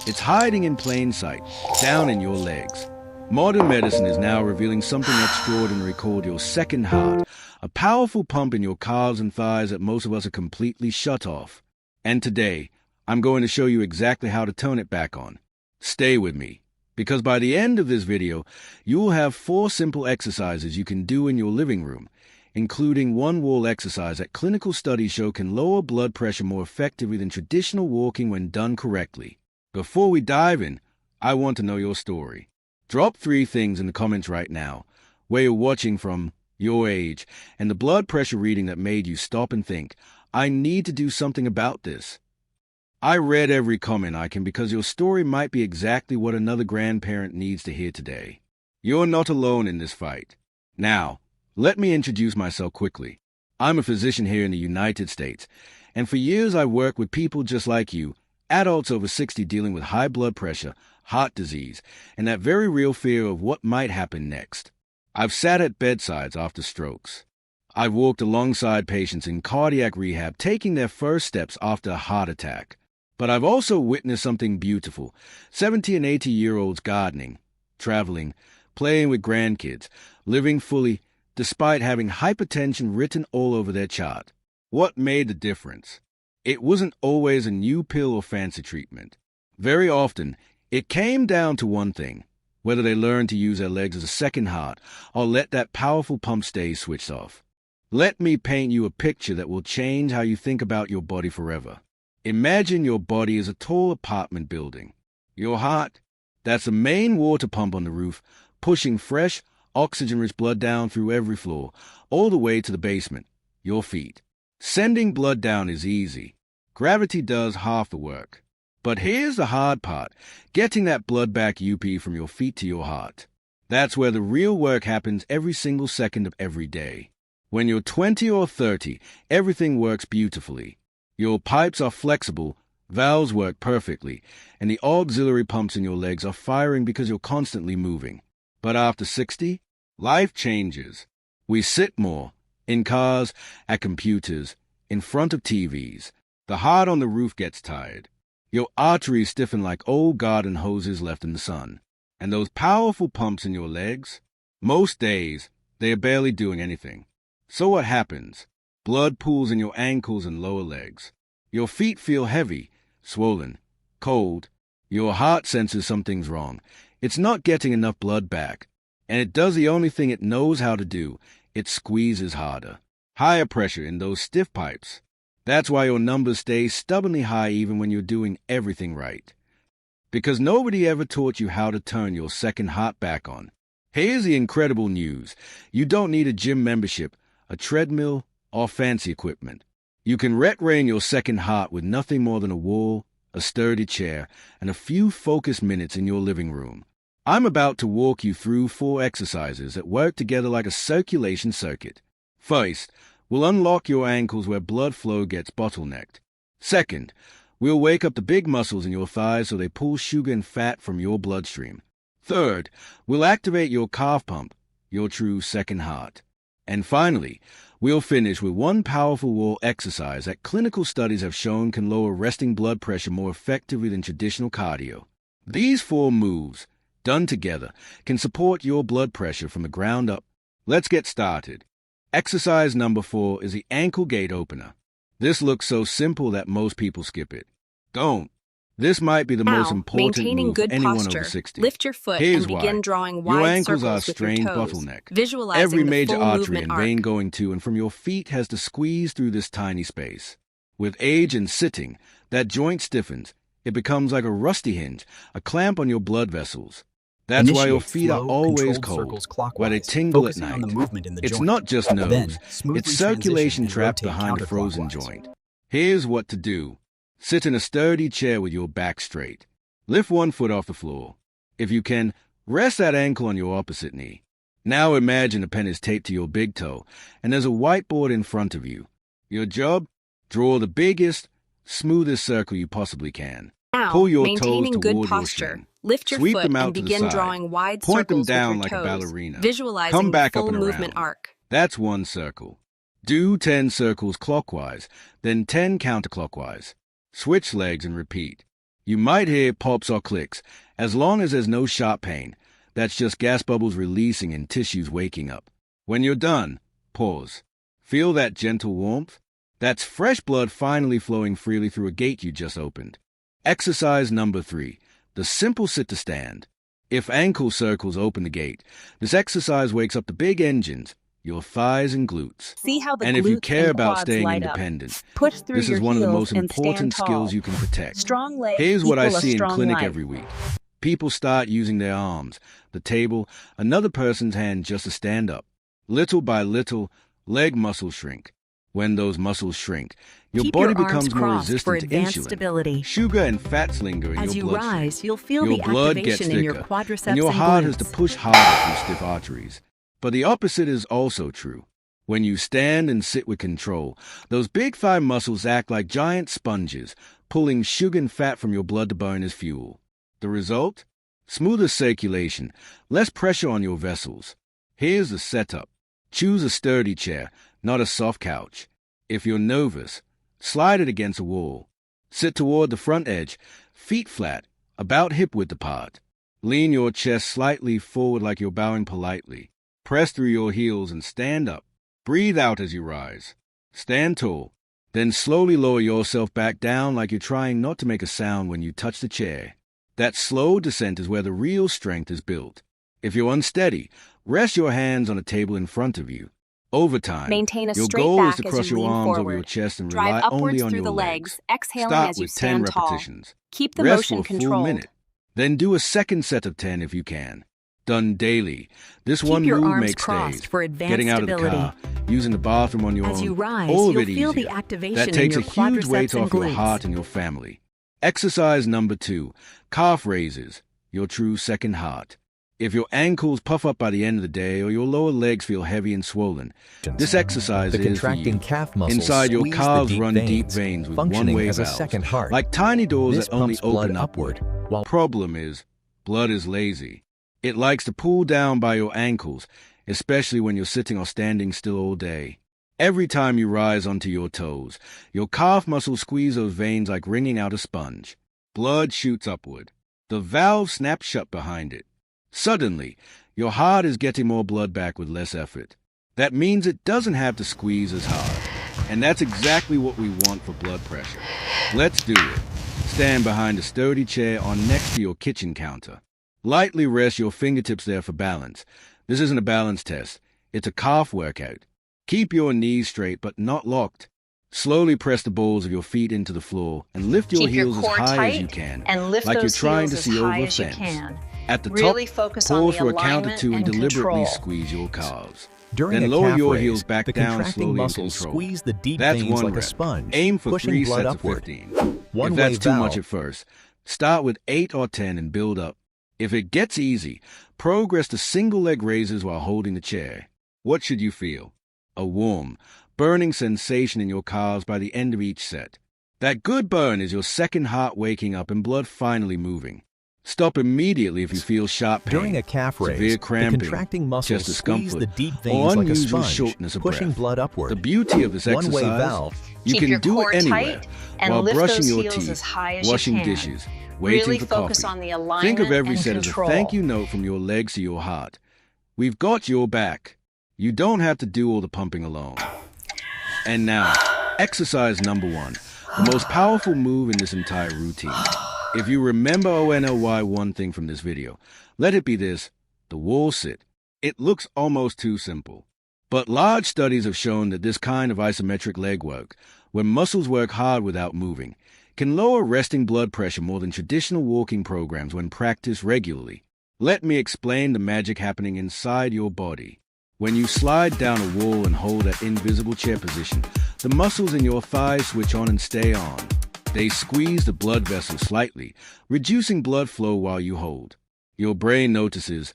It's hiding in plain sight, down in your legs. Modern medicine is now revealing something extraordinary called your second heart, a powerful pump in your calves and thighs that most of us are completely shut off. And today, I'm going to show you exactly how to turn it back on. Stay with me, because by the end of this video, you'll have 4 simple exercises you can do in your living room, including one wall exercise that clinical studies show can lower blood pressure more effectively than traditional walking when done correctly. Before we dive in, I want to know your story. Drop 3 things in the comments right now, where you're watching from, your age, and the blood pressure reading that made you stop and think, I need to do something about this. I read every comment I can because your story might be exactly what another grandparent needs to hear today. You're not alone in this fight. Now, let me introduce myself quickly. I'm a physician here in the United States, and for years I've worked with people just like you, adults over 60 dealing with high blood pressure, heart disease, and that very real fear of what might happen next. I've sat at bedsides after strokes. I've walked alongside patients in cardiac rehab taking their first steps after a heart attack. But I've also witnessed something beautiful. 70 and 80-year-olds gardening, traveling, playing with grandkids, living fully, despite having hypertension written all over their chart. What made the difference? It wasn't always a new pill or fancy treatment. Very often, it came down to one thing: whether they learned to use their legs as a second heart or let that powerful pump stay switched off. Let me paint you a picture that will change how you think about your body forever. Imagine your body as a tall apartment building. Your heart, that's the main water pump on the roof, pushing fresh, oxygen-rich blood down through every floor, all the way to the basement, your feet. Sending blood down is easy. Gravity does half the work. But here's the hard part: getting that blood back UP from your feet to your heart. That's where the real work happens every single second of every day. When you're 20 or 30, everything works beautifully. Your pipes are flexible, valves work perfectly, and the auxiliary pumps in your legs are firing because you're constantly moving. But after 60, life changes. We sit more, in cars, at computers, in front of TVs. The heart on the roof gets tired. Your arteries stiffen like old garden hoses left in the sun. And those powerful pumps in your legs? Most days, they are barely doing anything. So what happens? Blood pools in your ankles and lower legs. Your feet feel heavy, swollen, cold. Your heart senses something's wrong. It's not getting enough blood back. And it does the only thing it knows how to do. It squeezes harder. Higher pressure in those stiff pipes. That's why your numbers stay stubbornly high even when you're doing everything right. Because nobody ever taught you how to turn your second heart back on. Here's the incredible news. You don't need a gym membership, a treadmill, or fancy equipment. You can retrain your second heart with nothing more than a wall, a sturdy chair, and a few focused minutes in your living room. I'm about to walk you through 4 exercises that work together like a circulation circuit. First, we'll unlock your ankles where blood flow gets bottlenecked. Second, we'll wake up the big muscles in your thighs so they pull sugar and fat from your bloodstream. Third, we'll activate your calf pump, your true second heart. And finally, we'll finish with one powerful wall exercise that clinical studies have shown can lower resting blood pressure more effectively than traditional cardio. These 4 moves, done together, can support your blood pressure from the ground up. Let's get started. Exercise number 4 is the ankle gate opener. This looks so simple that most people skip it. Don't. This might be the most important move for anyone over 60. Lift your foot Here's and begin why. drawing Your wide ankles are a circles with strained your toes. bottleneck. Visualizing Every the major full artery movement and arc. vein going to and from your feet has to squeeze through this tiny space. With age and sitting, that joint stiffens. It becomes like a rusty hinge, a clamp on your blood vessels. That's why your feet are always cold, why they tingle at night. It's not just nerves, it's circulation trapped behind a frozen joint. Here's what to do. Sit in a sturdy chair with your back straight. Lift one foot off the floor. If you can, rest that ankle on your opposite knee. Now imagine a pen is taped to your big toe, and there's a whiteboard in front of you. Your job? Draw the biggest, smoothest circle you possibly can. Now, Pull your toes maintaining toward good your posture. shin. Lift your Sweep foot them out and to the begin side. drawing wide Point them circles down with like your a toes, ballerina. visualizing Come back the up full and movement around. arc. That's one circle. Do 10 circles clockwise, then 10 counterclockwise. Switch legs and repeat. You might hear pops or clicks, as long as there's no sharp pain. That's just gas bubbles releasing and tissues waking up. When you're done, pause. Feel that gentle warmth? That's fresh blood finally flowing freely through a gate you just opened. Exercise number 3, the simple sit to stand. If ankle circles open the gate, this exercise wakes up the big engines, your thighs and glutes. See how the And if you glutes care and about quads staying light up. independent, Push through this your is one of the heels most and stand important tall. skills you can protect. Strong legs Here's what I equal a see in strong clinic life. every week. People start using their arms, the table, another person's hand just to stand up. Little by little, leg muscles shrink. When those muscles shrink, your Keep body your arms becomes more crossed for resistant to advanced insulin. stability. Sugar and fats linger in As your you bloodstream. rise, you'll feel Your the blood gets activation in your thicker, quadriceps and your and heart has to glutes. push harder through stiff arteries. But the opposite is also true. When you stand and sit with control, those big thigh muscles act like giant sponges, pulling sugar and fat from your blood to burn as fuel. The result? Smoother circulation, less pressure on your vessels. Here's the setup. Choose a sturdy chair, not a soft couch. If you're nervous, slide it against a wall. Sit toward the front edge, feet flat, about hip-width apart. Lean your chest slightly forward like you're bowing politely. Press through your heels and stand up. Breathe out as you rise. Stand tall. Then slowly lower yourself back down like you're trying not to make a sound when you touch the chair. That slow descent is where the real strength is built. If you're unsteady, rest your hands on a table in front of you. Over time, Maintain a your straight goal is back to as cross you your lean arms over forward. your chest and Drive rely upwards only on through your the legs. exhaling Start as you with 10 stand tall. repetitions. Keep the Rest for motion a full controlled. minute. Then do a second set of 10 if you can. Done daily. This Keep one your move arms makes crossed days. for advanced Getting out stability. of the car, using the bathroom on your As own, you rise, all of you'll it feel easier. the activation That in takes your a huge weight quadriceps and off your glutes. heart and your family. Exercise number 2, calf raises, your true second heart. If your ankles puff up by the end of the day or your lower legs feel heavy and swollen, this exercise The is for contracting you. calf muscles Inside your squeeze the calves deep run veins, deep veins with functioning one-way as a valves, second heart. like tiny doors This that only pumps blood open upward, while Problem is, blood is lazy. It likes to pool down by your ankles, especially when you're sitting or standing still all day. Every time you rise onto your toes, your calf muscles squeeze those veins like wringing out a sponge. Blood shoots upward. The valve snaps shut behind it. Suddenly, your heart is getting more blood back with less effort. That means it doesn't have to squeeze as hard. And that's exactly what we want for blood pressure. Let's do it. Stand behind a sturdy chair or next to your kitchen counter. Lightly rest your fingertips there for balance. This isn't a balance test. It's a calf workout. Keep your knees straight but not locked. Slowly press the balls of your feet into the floor and lift your heels as high as you can, like you're trying to see over a fence. At the top, pause for a count or two and deliberately squeeze your calves. Then lower your heels back down slowly and control. Squeeze the deep That's veins one like a rep. sponge, Aim for pushing 3 blood sets upward. of 15. If that's too much at first, start with 8 or 10 and build up. If it gets easy, progress to single leg raises while holding the chair. What should you feel? A warm, burning sensation in your calves by the end of each set. That good burn is your second heart waking up and blood finally moving. Stop immediately if you feel sharp pain, During a calf raise, severe cramping, the contracting muscles chest squeeze discomfort, the deep or veins like a unusual sponge, shortness of pushing breath. blood upward. The beauty of this One-way exercise, valve. you Keep can your do core it anywhere, tight and while lift brushing those your heels teeth, as high as you washing can. dishes, waiting Really for focus coffee. on the alignment Think of every and set control. as a thank you note from your legs to your heart. We've got your back. You don't have to do all the pumping alone. And now, exercise number 1, the most powerful move in this entire routine. If you remember ONLY one thing from this video, let it be this: the wall sit. It looks almost too simple. But large studies have shown that this kind of isometric leg work, when muscles work hard without moving, can lower resting blood pressure more than traditional walking programs when practiced regularly. Let me explain the magic happening inside your body. When you slide down a wall and hold that invisible chair position, the muscles in your thighs switch on and stay on. They squeeze the blood vessels slightly, reducing blood flow while you hold. Your brain notices,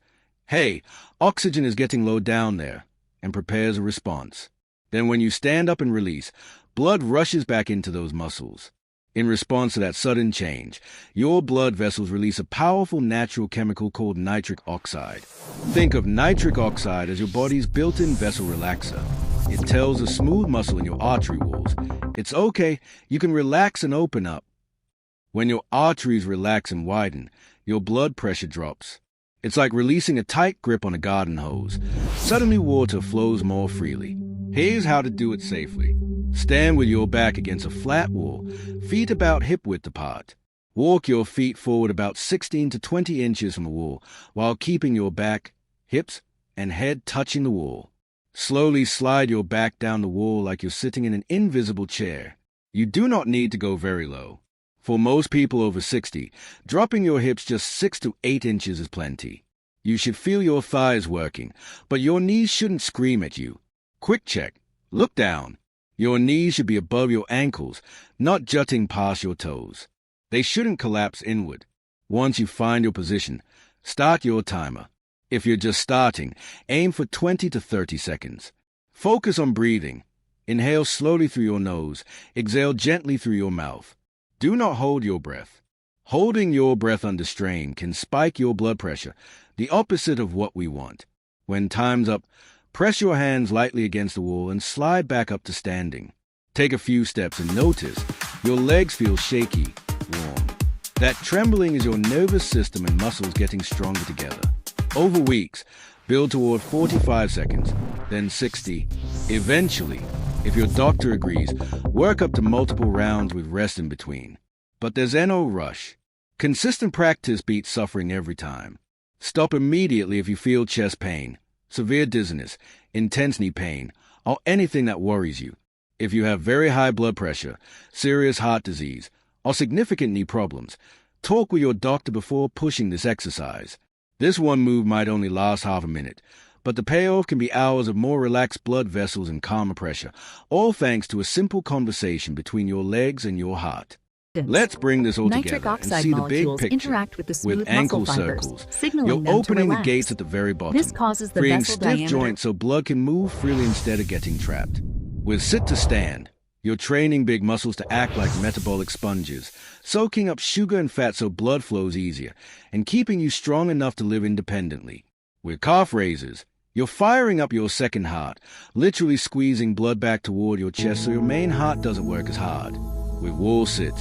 hey, oxygen is getting low down there, and prepares a response. Then when you stand up and release, blood rushes back into those muscles. In response to that sudden change, your blood vessels release a powerful natural chemical called nitric oxide. Think of nitric oxide as your body's built-in vessel relaxer. It tells a smooth muscle in your artery walls, it's okay, you can relax and open up. When your arteries relax and widen, your blood pressure drops. It's like releasing a tight grip on a garden hose. Suddenly water flows more freely. Here's how to do it safely. Stand with your back against a flat wall, feet about hip width apart. Walk your feet forward about 16 to 20 inches from the wall while keeping your back, hips, and head touching the wall. Slowly slide your back down the wall like you're sitting in an invisible chair. You do not need to go very low. For most people over 60, dropping your hips just 6 to 8 inches is plenty. You should feel your thighs working, but your knees shouldn't scream at you. Quick check. Look down. Your knees should be above your ankles, not jutting past your toes. They shouldn't collapse inward. Once you find your position, start your timer. If you're just starting, aim for 20 to 30 seconds. Focus on breathing. Inhale slowly through your nose. Exhale gently through your mouth. Do not hold your breath. Holding your breath under strain can spike your blood pressure, the opposite of what we want. When time's up, press your hands lightly against the wall and slide back up to standing. Take a few steps and notice your legs feel shaky, warm. That trembling is your nervous system and muscles getting stronger together. Over weeks, build toward 45 seconds, then 60. Eventually, if your doctor agrees, work up to multiple rounds with rest in between. But there's no rush. Consistent practice beats suffering every time. Stop immediately if you feel chest pain, severe dizziness, intense knee pain, or anything that worries you. If you have very high blood pressure, serious heart disease, or significant knee problems, talk with your doctor before pushing this exercise. This one move might only last half a minute, but the payoff can be hours of more relaxed blood vessels and calmer pressure, all thanks to a simple conversation between your legs and your heart. Let's bring this all Nitric together and oxide see the big molecules picture. interact with the smooth With ankle muscle fibers, circles, signaling you're them to opening the relax. gates at the very bottom, This causes the freeing vessel stiff diameter. joints so blood can move freely instead of getting trapped. With sit to stand, you're training big muscles to act like metabolic sponges, soaking up sugar and fat so blood flows easier, and keeping you strong enough to live independently. With calf raises, you're firing up your second heart, literally squeezing blood back toward your chest so your main heart doesn't work as hard. With wall sit,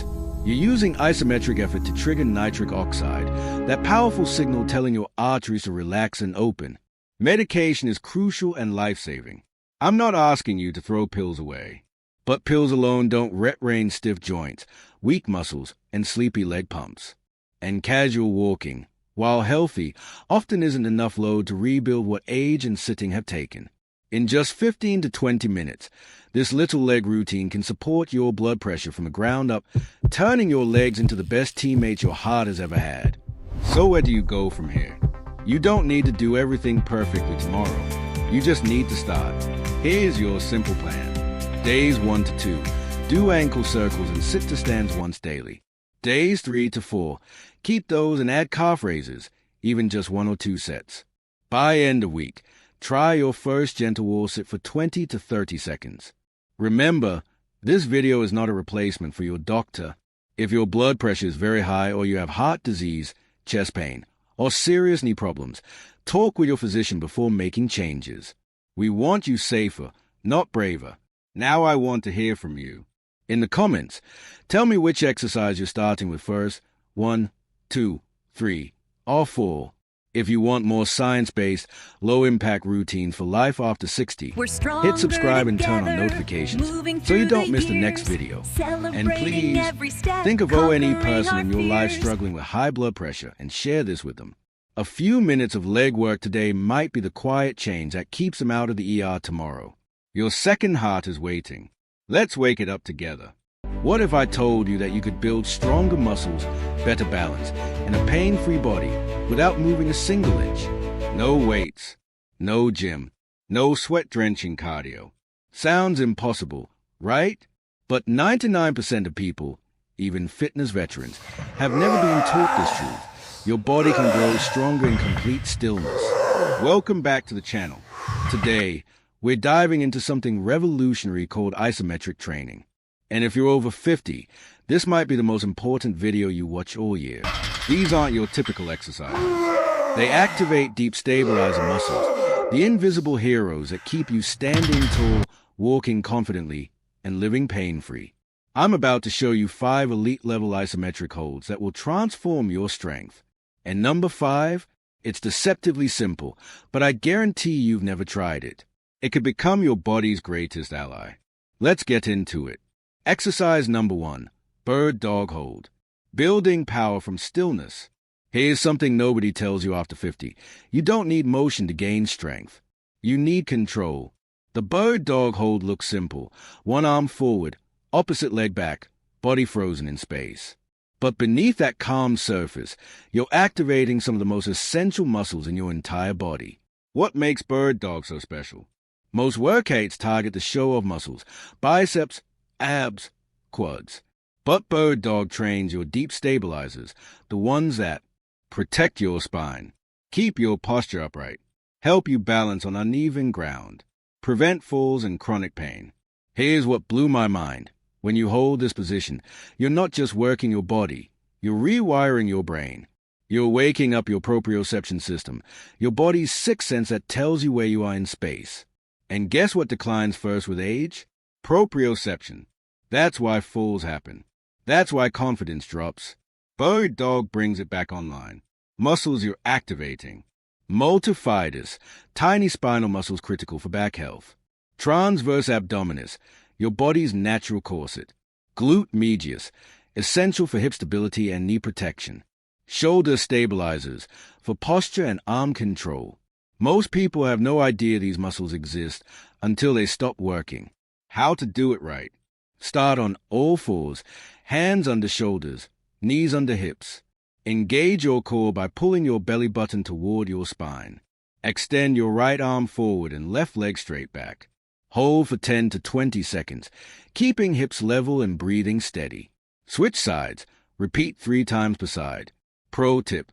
you're using isometric effort to trigger nitric oxide, that powerful signal telling your arteries to relax and open. Medication is crucial and life-saving. I'm not asking you to throw pills away. But pills alone don't retrain stiff joints, weak muscles, and sleepy leg pumps. And casual walking, while healthy, often isn't enough load to rebuild what age and sitting have taken. In just 15 to 20 minutes, this little leg routine can support your blood pressure from the ground up, turning your legs into the best teammates your heart has ever had. So where do you go from here? You don't need to do everything perfectly tomorrow. You just need to start. Here's your simple plan. Days 1 to 2, do ankle circles and sit to stands once daily. Days 3 to 4, keep those and add calf raises, even just 1 or 2 sets. By end of week, try your first gentle wall sit for 20 to 30 seconds. Remember, this video is not a replacement for your doctor. If your blood pressure is very high or you have heart disease, chest pain, or serious knee problems, talk with your physician before making changes. We want you safer, not braver. Now I want to hear from you. In the comments, tell me which exercise you're starting with first, 1, 2, 3, or 4. If you want more science-based, low-impact routines for life after 60, hit subscribe and turn on notifications so you don't miss the next video. And please, think of any person in your life struggling with high blood pressure and share this with them. A few minutes of leg work today might be the quiet change that keeps them out of the ER tomorrow. Your second heart is waiting. Let's wake it up together. What if I told you that you could build stronger muscles, better balance, and a pain-free body without moving a single inch? No weights, no gym, no sweat-drenching cardio. Sounds impossible, right? But 99% of people, even fitness veterans, have never been taught this truth. Your body can grow stronger in complete stillness. Welcome back to the channel. Today, we're diving into something revolutionary called isometric training. And if you're over 50, this might be the most important video you watch all year. These aren't your typical exercises. They activate deep stabilizer muscles, the invisible heroes that keep you standing tall, walking confidently, and living pain-free. I'm about to show you 5 elite-level isometric holds that will transform your strength. And number 5, it's deceptively simple, but I guarantee you've never tried it. It could become your body's greatest ally. Let's get into it. Exercise number 1, bird dog hold. Building power from stillness. Here's something nobody tells you after 50. You don't need motion to gain strength. You need control. The bird dog hold looks simple. One arm forward, opposite leg back, body frozen in space. But beneath that calm surface, you're activating some of the most essential muscles in your entire body. What makes bird dog so special? Most workouts target the show-off muscles, biceps, abs, quads. But bird dog trains your deep stabilizers, the ones that protect your spine, keep your posture upright, help you balance on uneven ground, prevent falls and chronic pain. Here's what blew my mind. When you hold this position, you're not just working your body, you're rewiring your brain. You're waking up your proprioception system, your body's sixth sense that tells you where you are in space. And guess what declines first with age? Proprioception. That's why falls happen. That's why confidence drops. Bird dog brings it back online. Muscles you're activating. Multifidus, tiny spinal muscles critical for back health. Transverse abdominis, your body's natural corset. Glute medius, essential for hip stability and knee protection. Shoulder stabilizers, for posture and arm control. Most people have no idea these muscles exist until they stop working. How to do it right. Start on all fours, hands under shoulders, knees under hips. Engage your core by pulling your belly button toward your spine. Extend your right arm forward and left leg straight back. Hold for 10 to 20 seconds, keeping hips level and breathing steady. Switch sides. Repeat 3 times per side. Pro tip.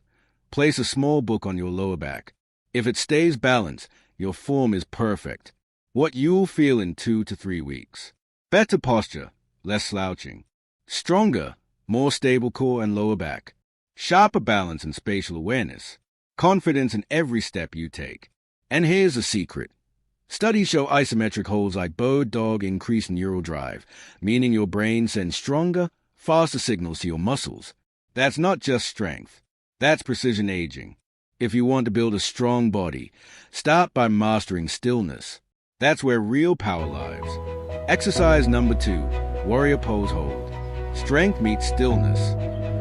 Place a small book on your lower back. If it stays balanced, your form is perfect. What you'll feel in 2 to 3 weeks. Better posture, less slouching. Stronger, more stable core and lower back. Sharper balance and spatial awareness. Confidence in every step you take. And here's a secret. Studies show isometric holds like bird dog increase neural drive, meaning your brain sends stronger, faster signals to your muscles. That's not just strength. That's precision aging. If you want to build a strong body, start by mastering stillness. That's where real power lies. Exercise number 2, warrior pose hold. Strength meets stillness.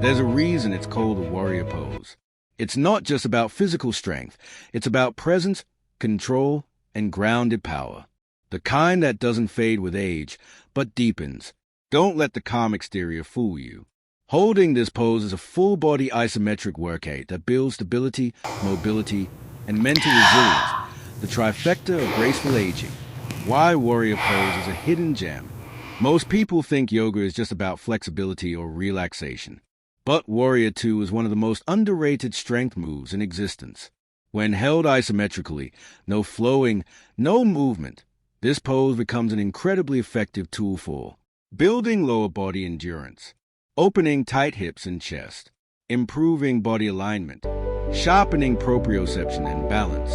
There's a reason it's called a warrior pose. It's not just about physical strength. It's about presence, control, and grounded power. The kind that doesn't fade with age, but deepens. Don't let the calm exterior fool you. Holding this pose is a full-body isometric workout that builds stability, mobility, and mental resilience, the trifecta of graceful aging. Why warrior pose is a hidden gem. Most people think yoga is just about flexibility or relaxation. But Warrior 2 is one of the most underrated strength moves in existence. When held isometrically, no flowing, no movement, this pose becomes an incredibly effective tool for building lower body endurance, opening tight hips and chest, improving body alignment, sharpening proprioception and balance.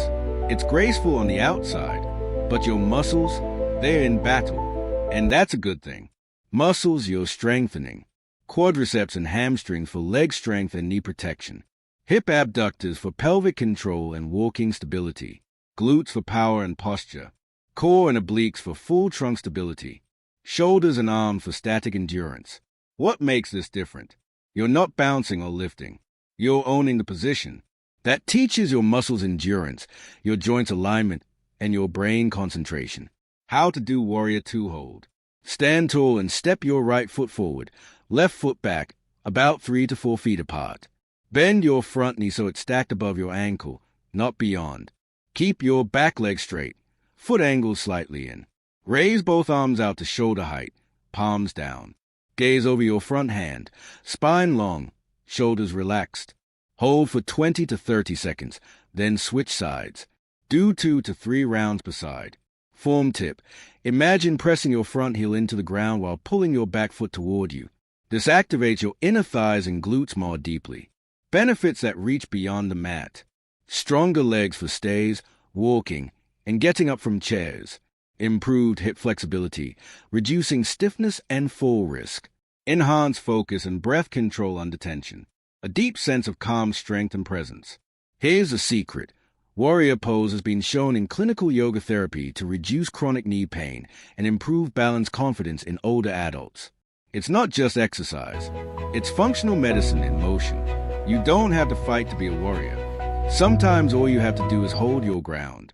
It's graceful on the outside, but your muscles, they're in battle. And that's a good thing. Muscles you're strengthening. Quadriceps and hamstrings for leg strength and knee protection. Hip abductors for pelvic control and walking stability. Glutes for power and posture. Core and obliques for full trunk stability. Shoulders and arms for static endurance. What makes this different? You're not bouncing or lifting. You're owning the position. That teaches your muscles endurance, your joints alignment, and your brain concentration. How to do Warrior 2 hold. Stand tall and step your right foot forward, left foot back, about 3 to 4 feet apart. Bend your front knee so it's stacked above your ankle, not beyond. Keep your back leg straight, foot angled slightly in. Raise both arms out to shoulder height, palms down. Gaze over your front hand, spine long, shoulders relaxed. Hold for 20 to 30 seconds, then switch sides. Do 2 to 3 rounds per side. Form tip. Imagine pressing your front heel into the ground while pulling your back foot toward you. This activates your inner thighs and glutes more deeply. Benefits that reach beyond the mat. Stronger legs for stays, walking, and getting up from chairs. Improved hip flexibility, reducing stiffness and fall risk. Enhanced focus and breath control under tension. A deep sense of calm strength and presence. Here's the secret. Warrior pose has been shown in clinical yoga therapy to reduce chronic knee pain and improve balance confidence in older adults. It's not just exercise. It's functional medicine in motion. You don't have to fight to be a warrior. Sometimes all you have to do is hold your ground.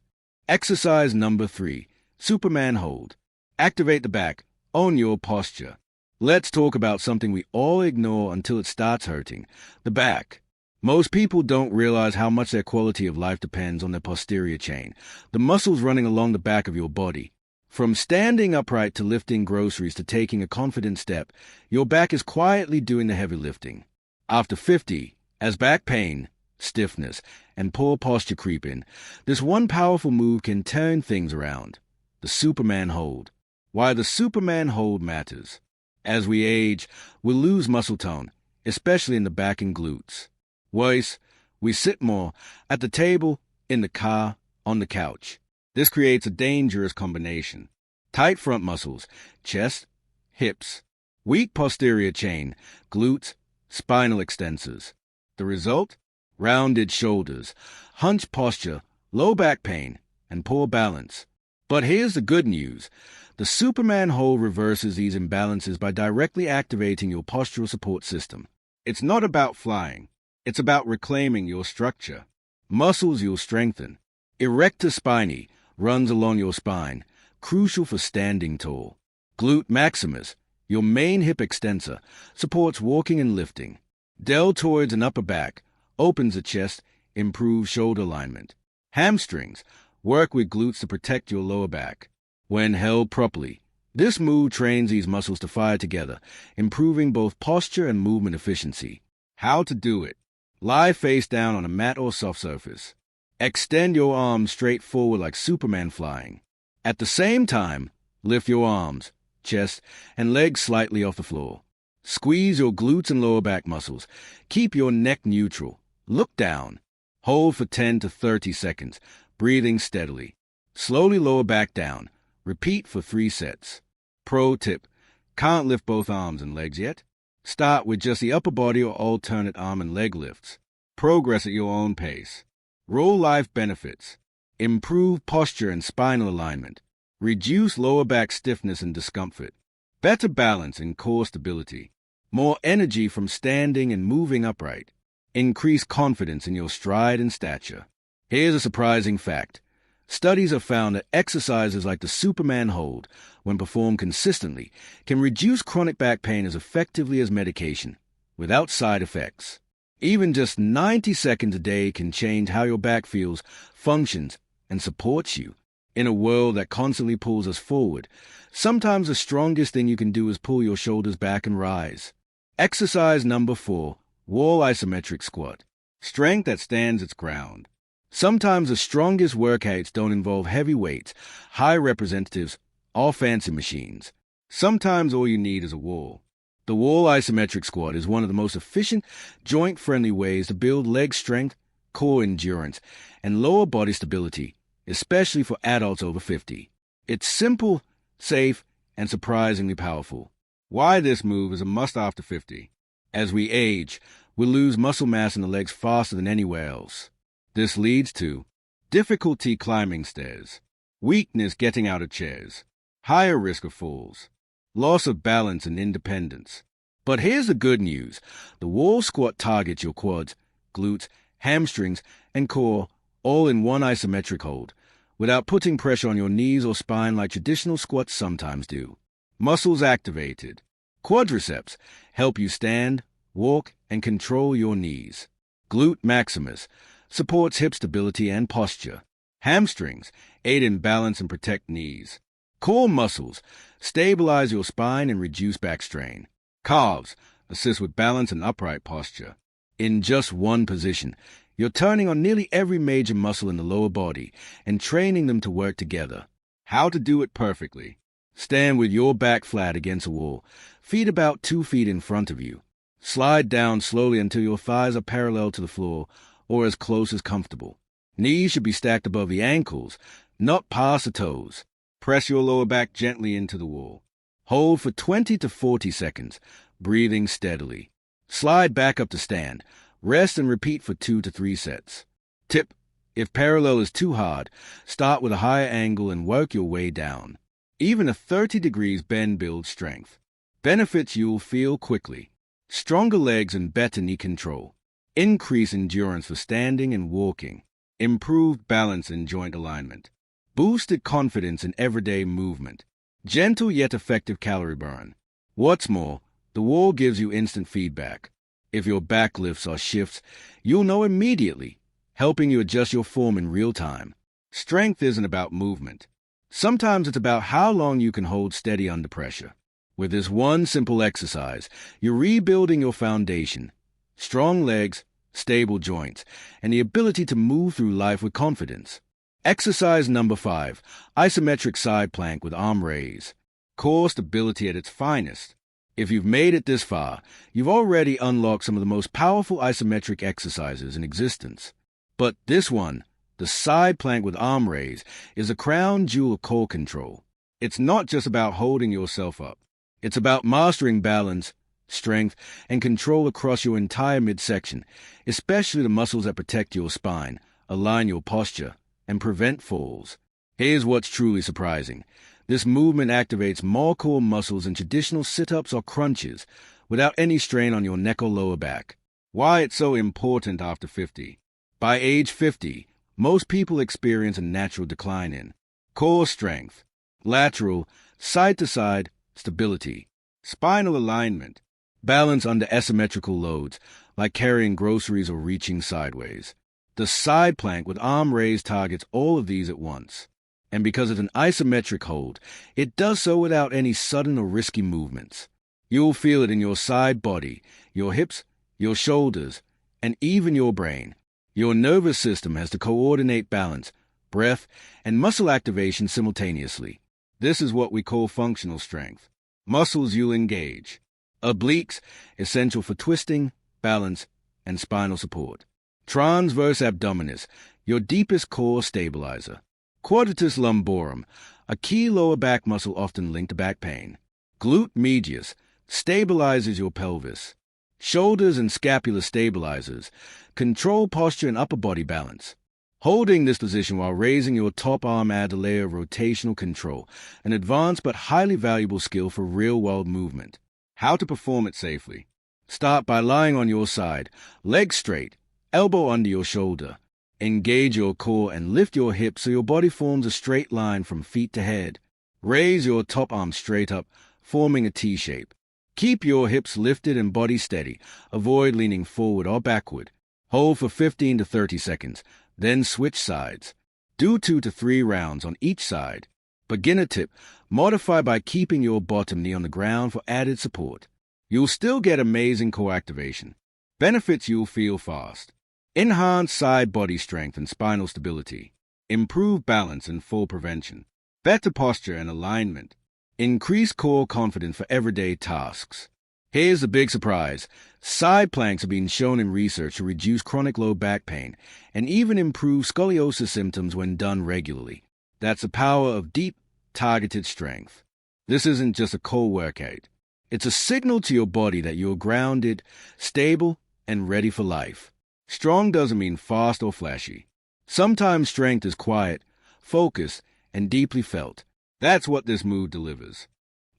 Exercise number 3, Superman hold. Activate the back, own your posture. Let's talk about something we all ignore until it starts hurting, the back. Most people don't realize how much their quality of life depends on their posterior chain, the muscles running along the back of your body. From standing upright to lifting groceries to taking a confident step, your back is quietly doing the heavy lifting. After 50, as back pain, stiffness, and poor posture creep in, this one powerful move can turn things around. The Superman hold. Why the Superman hold matters. As we age, we'll lose muscle tone, especially in the back and glutes. Worse, we sit more, at the table, in the car, on the couch. This creates a dangerous combination. Tight front muscles, chest, hips. Weak posterior chain, glutes, spinal extensors. The result? Rounded shoulders, hunched posture, low back pain, and poor balance. But here's the good news. The Superman hold reverses these imbalances by directly activating your postural support system. It's not about flying. It's about reclaiming your structure. Muscles you'll strengthen. Erector spinae runs along your spine, crucial for standing tall. Glute maximus, your main hip extensor, supports walking and lifting. Deltoids and upper back, opens the chest, improves shoulder alignment. Hamstrings, work with glutes to protect your lower back. When held properly, this move trains these muscles to fire together, improving both posture and movement efficiency. How to do it. Lie face down on a mat or soft surface. Extend your arms straight forward like Superman flying. At the same time, lift your arms, chest, and legs slightly off the floor. Squeeze your glutes and lower back muscles. Keep your neck neutral. Look down. Hold for 10 to 30 seconds, breathing steadily. Slowly lower back down. Repeat for 3 sets. Pro tip. Can't lift both arms and legs yet? Start with just the upper body or alternate arm and leg lifts. Progress at your own pace. Real life benefits. Improve posture and spinal alignment. reduce lower back stiffness and discomfort, better balance and core stability, more energy from standing and moving upright, increase confidence in your stride and stature. Here's a surprising fact. Studies have found that exercises like the Superman hold, when performed consistently, can reduce chronic back pain as effectively as medication, without side effects. Even just 90 seconds a day can change how your back feels, functions, and supports you. In a world that constantly pulls us forward, sometimes the strongest thing you can do is pull your shoulders back and rise. Exercise number 4, wall isometric squat. Strength that stands its ground. Sometimes the strongest workouts don't involve heavy weights, high representatives, or fancy machines. Sometimes all you need is a wall. The wall isometric squat is one of the most efficient, joint-friendly ways to build leg strength, core endurance, and lower body stability, especially for adults over 50. It's simple, safe, and surprisingly powerful. Why this move is a must after 50. As we age, we'll lose muscle mass in the legs faster than anywhere else. This leads to difficulty climbing stairs, weakness getting out of chairs, higher risk of falls, loss of balance and independence. But here's the good news. The wall squat targets your quads, glutes, hamstrings, and core all in one isometric hold, without putting pressure on your knees or spine like traditional squats sometimes do. Muscles activated. Quadriceps help you stand, walk, and control your knees. Glute maximus supports hip stability and posture. Hamstrings aid in balance and protect knees. Core muscles stabilize your spine and reduce back strain. Calves assist with balance and upright posture. In just one position, you're turning on nearly every major muscle in the lower body and training them to work together. How to do it perfectly. Stand with your back flat against a wall, feet about 2 feet in front of you. Slide down slowly until your thighs are parallel to the floor or as close as comfortable. Knees should be stacked above the ankles, not past the toes. Press your lower back gently into the wall. Hold for 20 to 40 seconds, breathing steadily. Slide back up to stand. Rest and repeat for 2 to 3 sets. Tip: if parallel is too hard, start with a higher angle and work your way down. Even a 30 degrees bend builds strength. Benefits you'll feel quickly. Stronger legs and better knee control. Increase endurance for standing and walking. Improved balance and joint alignment. Boosted confidence in everyday movement. Gentle yet effective calorie burn. What's more, the wall gives you instant feedback. If your back lifts or shifts, you'll know immediately, helping you adjust your form in real time. Strength isn't about movement. Sometimes it's about how long you can hold steady under pressure. With this one simple exercise, you're rebuilding your foundation. Strong legs, stable joints, and the ability to move through life with confidence. Exercise number 5, isometric side plank with arm raise. Core stability at its finest. If you've made it this far, you've already unlocked some of the most powerful isometric exercises in existence. But this one, the side plank with arm raise, is a crown jewel of core control. It's not just about holding yourself up. It's about mastering balance, strength, and control across your entire midsection, especially the muscles that protect your spine, align your posture, and prevent falls. Here's what's truly surprising. This movement activates more core muscles than traditional sit-ups or crunches without any strain on your neck or lower back. Why it's so important after 50. By age 50, most people experience a natural decline in core strength, lateral, side-to-side stability, spinal alignment, balance under asymmetrical loads, like carrying groceries or reaching sideways. The side plank with arm raise targets all of these at once. And because it's an isometric hold, it does so without any sudden or risky movements. You'll feel it in your side body, your hips, your shoulders, and even your brain. Your nervous system has to coordinate balance, breath, and muscle activation simultaneously. This is what we call functional strength. Muscles you'll engage. Obliques, essential for twisting, balance, and spinal support. Transverse abdominis, your deepest core stabilizer. Quadratus lumborum, a key lower back muscle often linked to back pain. Glute medius, stabilizes your pelvis. Shoulders and scapula stabilizers, control posture and upper body balance. Holding this position while raising your top arm adds a layer of rotational control, an advanced but highly valuable skill for real-world movement. How to perform it safely. Start by lying on your side, legs straight, elbow under your shoulder. Engage your core and lift your hips so your body forms a straight line from feet to head. Raise your top arm straight up, forming a T shape. Keep your hips lifted and body steady. Avoid leaning forward or backward. Hold for 15 to 30 seconds, then switch sides. Do 2 to 3 rounds on each side. Beginner tip, modify by keeping your bottom knee on the ground for added support. You'll still get amazing core activation. Benefits you'll feel fast. Enhance side body strength and spinal stability. Improve balance and fall prevention. Better posture and alignment. Increase core confidence for everyday tasks. Here's the big surprise. Side planks are being shown in research to reduce chronic low back pain and even improve scoliosis symptoms when done regularly. That's the power of deep, targeted strength. This isn't just a core workout. It's a signal to your body that you're grounded, stable, and ready for life. Strong doesn't mean fast or flashy. Sometimes strength is quiet, focused, and deeply felt. That's what this move delivers.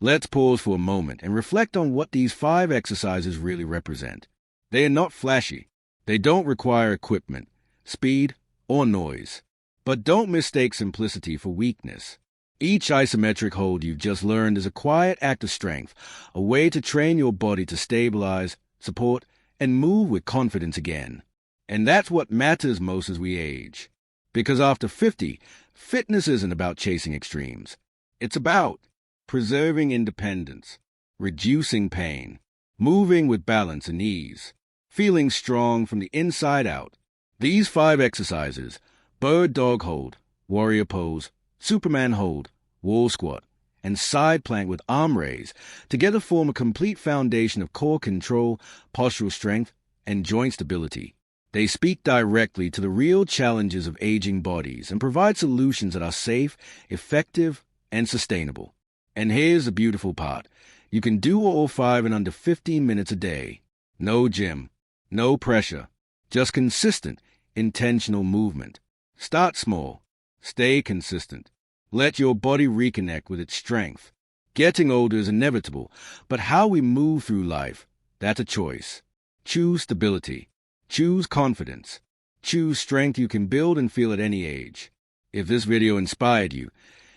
Let's pause for a moment and reflect on what these 5 exercises really represent. They are not flashy. They don't require equipment, speed, or noise. But don't mistake simplicity for weakness. Each isometric hold you've just learned is a quiet act of strength, a way to train your body to stabilize, support, and move with confidence again. And that's what matters most as we age. Because after 50, fitness isn't about chasing extremes. It's about preserving independence, reducing pain, moving with balance and ease, feeling strong from the inside out. These 5 exercises, bird dog hold, warrior pose, Superman hold, wall squat, and side plank with arm raise, together form a complete foundation of core control, postural strength, and joint stability. They speak directly to the real challenges of aging bodies and provide solutions that are safe, effective, and sustainable. And here's the beautiful part. You can do all 5 in under 15 minutes a day. No gym, no pressure, just consistent, intentional movement. Start small. Stay consistent. Let your body reconnect with its strength. Getting older is inevitable, but how we move through life, that's a choice. Choose stability. Choose confidence. Choose strength you can build and feel at any age. If this video inspired you,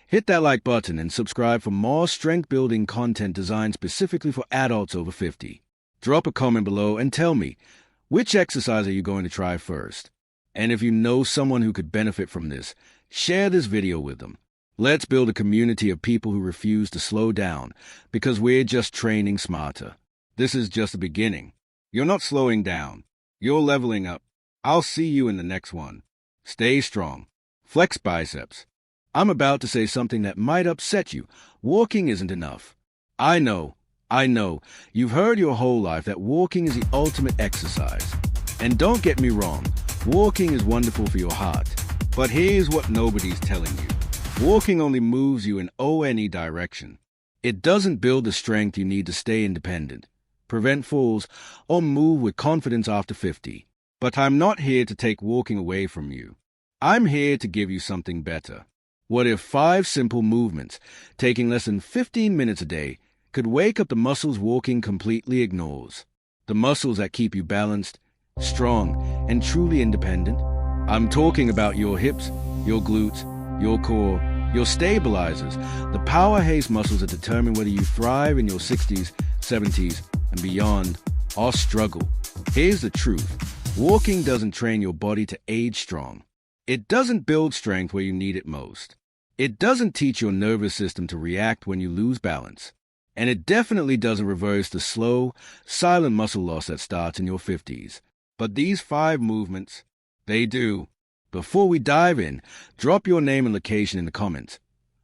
hit that like button and subscribe for more strength-building content designed specifically for adults over 50. Drop a comment below and tell me, which exercise are you going to try first? And if you know someone who could benefit from this, share this video with them. Let's build a community of people who refuse to slow down because we're just training smarter. This is just the beginning. You're not slowing down. You're leveling up. I'll see you in the next one. Stay strong. Flex biceps. I'm about to say something that might upset you. Walking isn't enough. I know. You've heard your whole life that walking is the ultimate exercise. And don't get me wrong, walking is wonderful for your heart. But here's what nobody's telling you. Walking only moves you in any direction. It doesn't build the strength you need to stay independent, prevent falls, or move with confidence after 50. But I'm not here to take walking away from you. I'm here to give you something better. What if 5 simple movements, taking less than 15 minutes a day, could wake up the muscles walking completely ignores? The muscles that keep you balanced, strong, and truly independent? I'm talking about your hips, your glutes, your core, your stabilizers, the powerhouse muscles that determine whether you thrive in your 60s, 70s, and beyond, or struggle. Here's the truth. Walking doesn't train your body to age strong. It doesn't build strength where you need it most. It doesn't teach your nervous system to react when you lose balance. And it definitely doesn't reverse the slow, silent muscle loss that starts in your 50s. But these 5 movements, they do. Before we dive in, drop your name and location in the comments.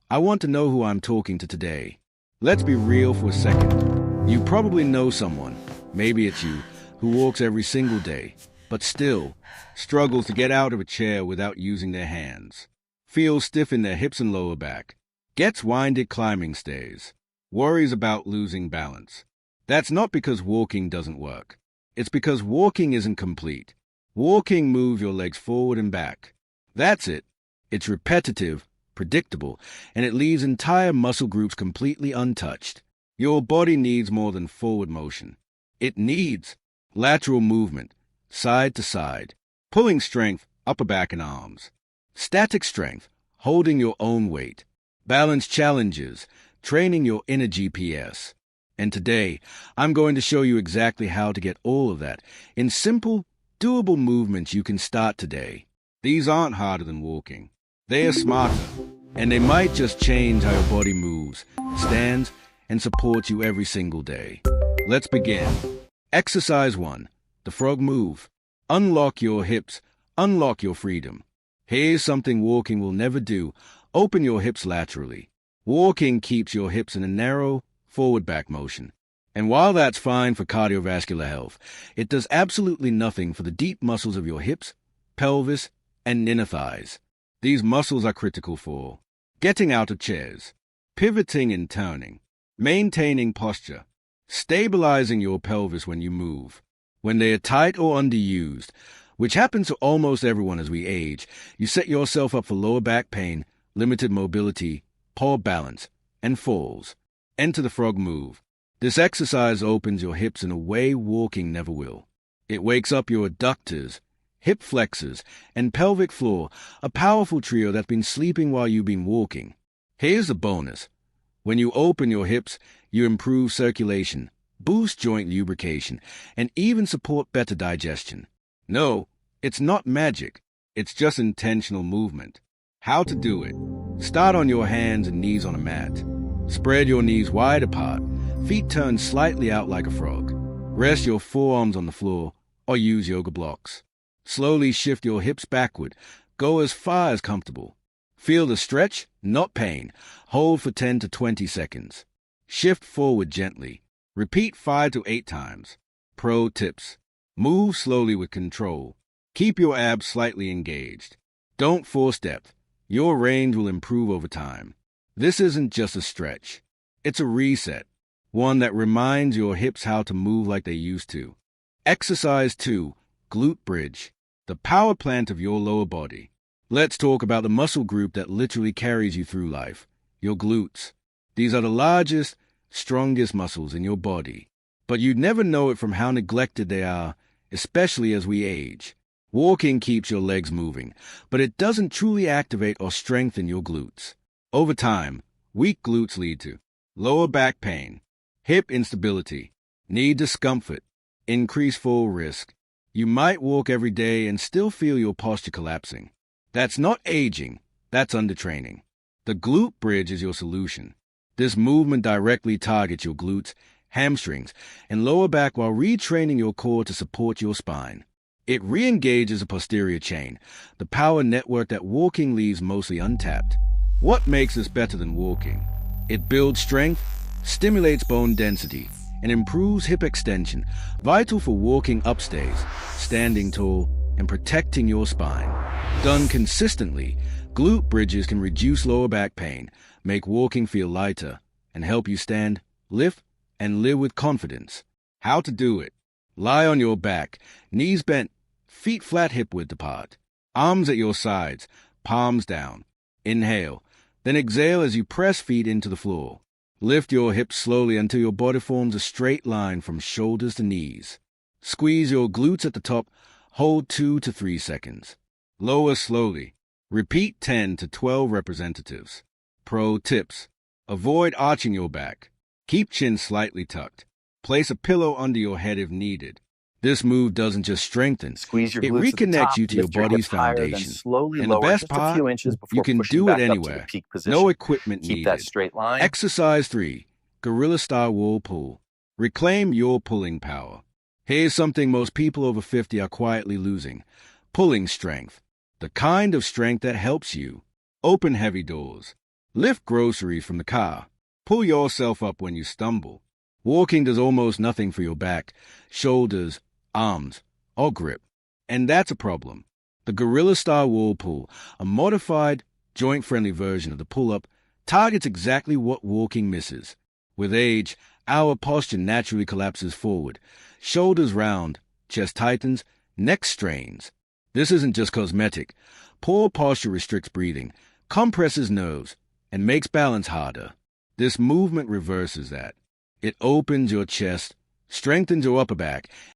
I want to know who I'm talking to today. Let's be real for a second. You probably know someone, maybe it's you, who walks every single day, but still struggles to get out of a chair without using their hands, feels stiff in their hips and lower back, gets winded climbing stairs, worries about losing balance. That's not because walking doesn't work. It's because walking isn't complete. Walking moves your legs forward and back, That's it. It's repetitive, predictable, and it leaves entire muscle groups completely untouched. Your body needs more than forward motion. It needs lateral movement, side to side, pulling strength, upper back and arms, static strength, holding your own weight, balance challenges, training your inner GPS. And today, I'm going to show you exactly how to get all of that in simple, doable movements you can start today. These aren't harder than walking. They are smarter, and they might just change how your body moves, stands, and supports you every single day. Let's begin. Exercise 1. The frog move. Unlock your hips. Unlock your freedom. Here's something walking will never do. Open your hips laterally. Walking keeps your hips in a narrow, forward-back motion. And while that's fine for cardiovascular health, it does absolutely nothing for the deep muscles of your hips, pelvis, and inner thighs. These muscles are critical for getting out of chairs, pivoting and turning, maintaining posture, stabilizing your pelvis when you move. When they are tight or underused, which happens to almost everyone as we age, you set yourself up for lower back pain, limited mobility, poor balance, and falls. Enter the frog move. This exercise opens your hips in a way walking never will. It wakes up your adductors, hip flexors, and pelvic floor, a powerful trio that's been sleeping while you've been walking. Here's the bonus. When you open your hips, you improve circulation, boost joint lubrication, and even support better digestion. No, it's not magic. It's just intentional movement. How to do it. Start on your hands and knees on a mat. Spread your knees wide apart, feet turned slightly out like a frog. Rest your forearms on the floor or use yoga blocks. Slowly shift your hips backward. Go as far as comfortable. Feel the stretch, not pain. Hold for 10 to 20 seconds. Shift forward gently. Repeat 5 to 8 times. Pro tips. Move slowly with control. Keep your abs slightly engaged. Don't force depth. Your range will improve over time. This isn't just a stretch. It's a reset. One that reminds your hips how to move like they used to. Exercise 2. Glute bridge. The power plant of your lower body. Let's talk about the muscle group that literally carries you through life. Your glutes. These are the largest, strongest muscles in your body. But you'd never know it from how neglected they are, especially as we age. Walking keeps your legs moving, but it doesn't truly activate or strengthen your glutes. Over time, weak glutes lead to lower back pain, hip instability, knee discomfort, increased fall risk. You might walk every day and still feel your posture collapsing. That's not aging, that's undertraining. The glute bridge is your solution. This movement directly targets your glutes, hamstrings, and lower back while retraining your core to support your spine. It re-engages a posterior chain, the power network that walking leaves mostly untapped. What makes this better than walking? It builds strength, stimulates bone density, and improves hip extension, vital for walking upstairs, standing tall, and protecting your spine. Done consistently, glute bridges can reduce lower back pain, make walking feel lighter, and help you stand, lift, and live with confidence. How to do it. Lie on your back, knees bent, feet flat hip-width apart. Arms at your sides, palms down. Inhale, then exhale as you press feet into the floor. Lift your hips slowly until your body forms a straight line from shoulders to knees. Squeeze your glutes at the top. Hold 2 to 3 seconds. Lower slowly. Repeat 10 to 12 representatives. Pro tips. Avoid arching your back. Keep chin slightly tucked. Place a pillow under your head if needed. This move doesn't just strengthen, Squeeze your it glutes at the reconnects top, you to your lift your body's hips higher, then foundation. slowly And the lower best just a part, few inches before you can pushing do it back up to anywhere. the peak position. No equipment Keep needed. that straight line. Exercise 3. Gorilla-style wall pull. Reclaim your pulling power. Here's something most people over 50 are quietly losing. Pulling strength. The kind of strength that helps you. Open heavy doors. Lift groceries from the car. Pull yourself up when you stumble. Walking does almost nothing for your back, shoulders, arms, or grip. And that's a problem. The Gorilla-style wall pull, a modified, joint-friendly version of the pull-up, targets exactly what walking misses. With age, our posture naturally collapses forward. Shoulders round, chest tightens, neck strains. This isn't just cosmetic. Poor posture restricts breathing, compresses nerves, and makes balance harder. This movement reverses that. It opens your chest, strengthens your upper back,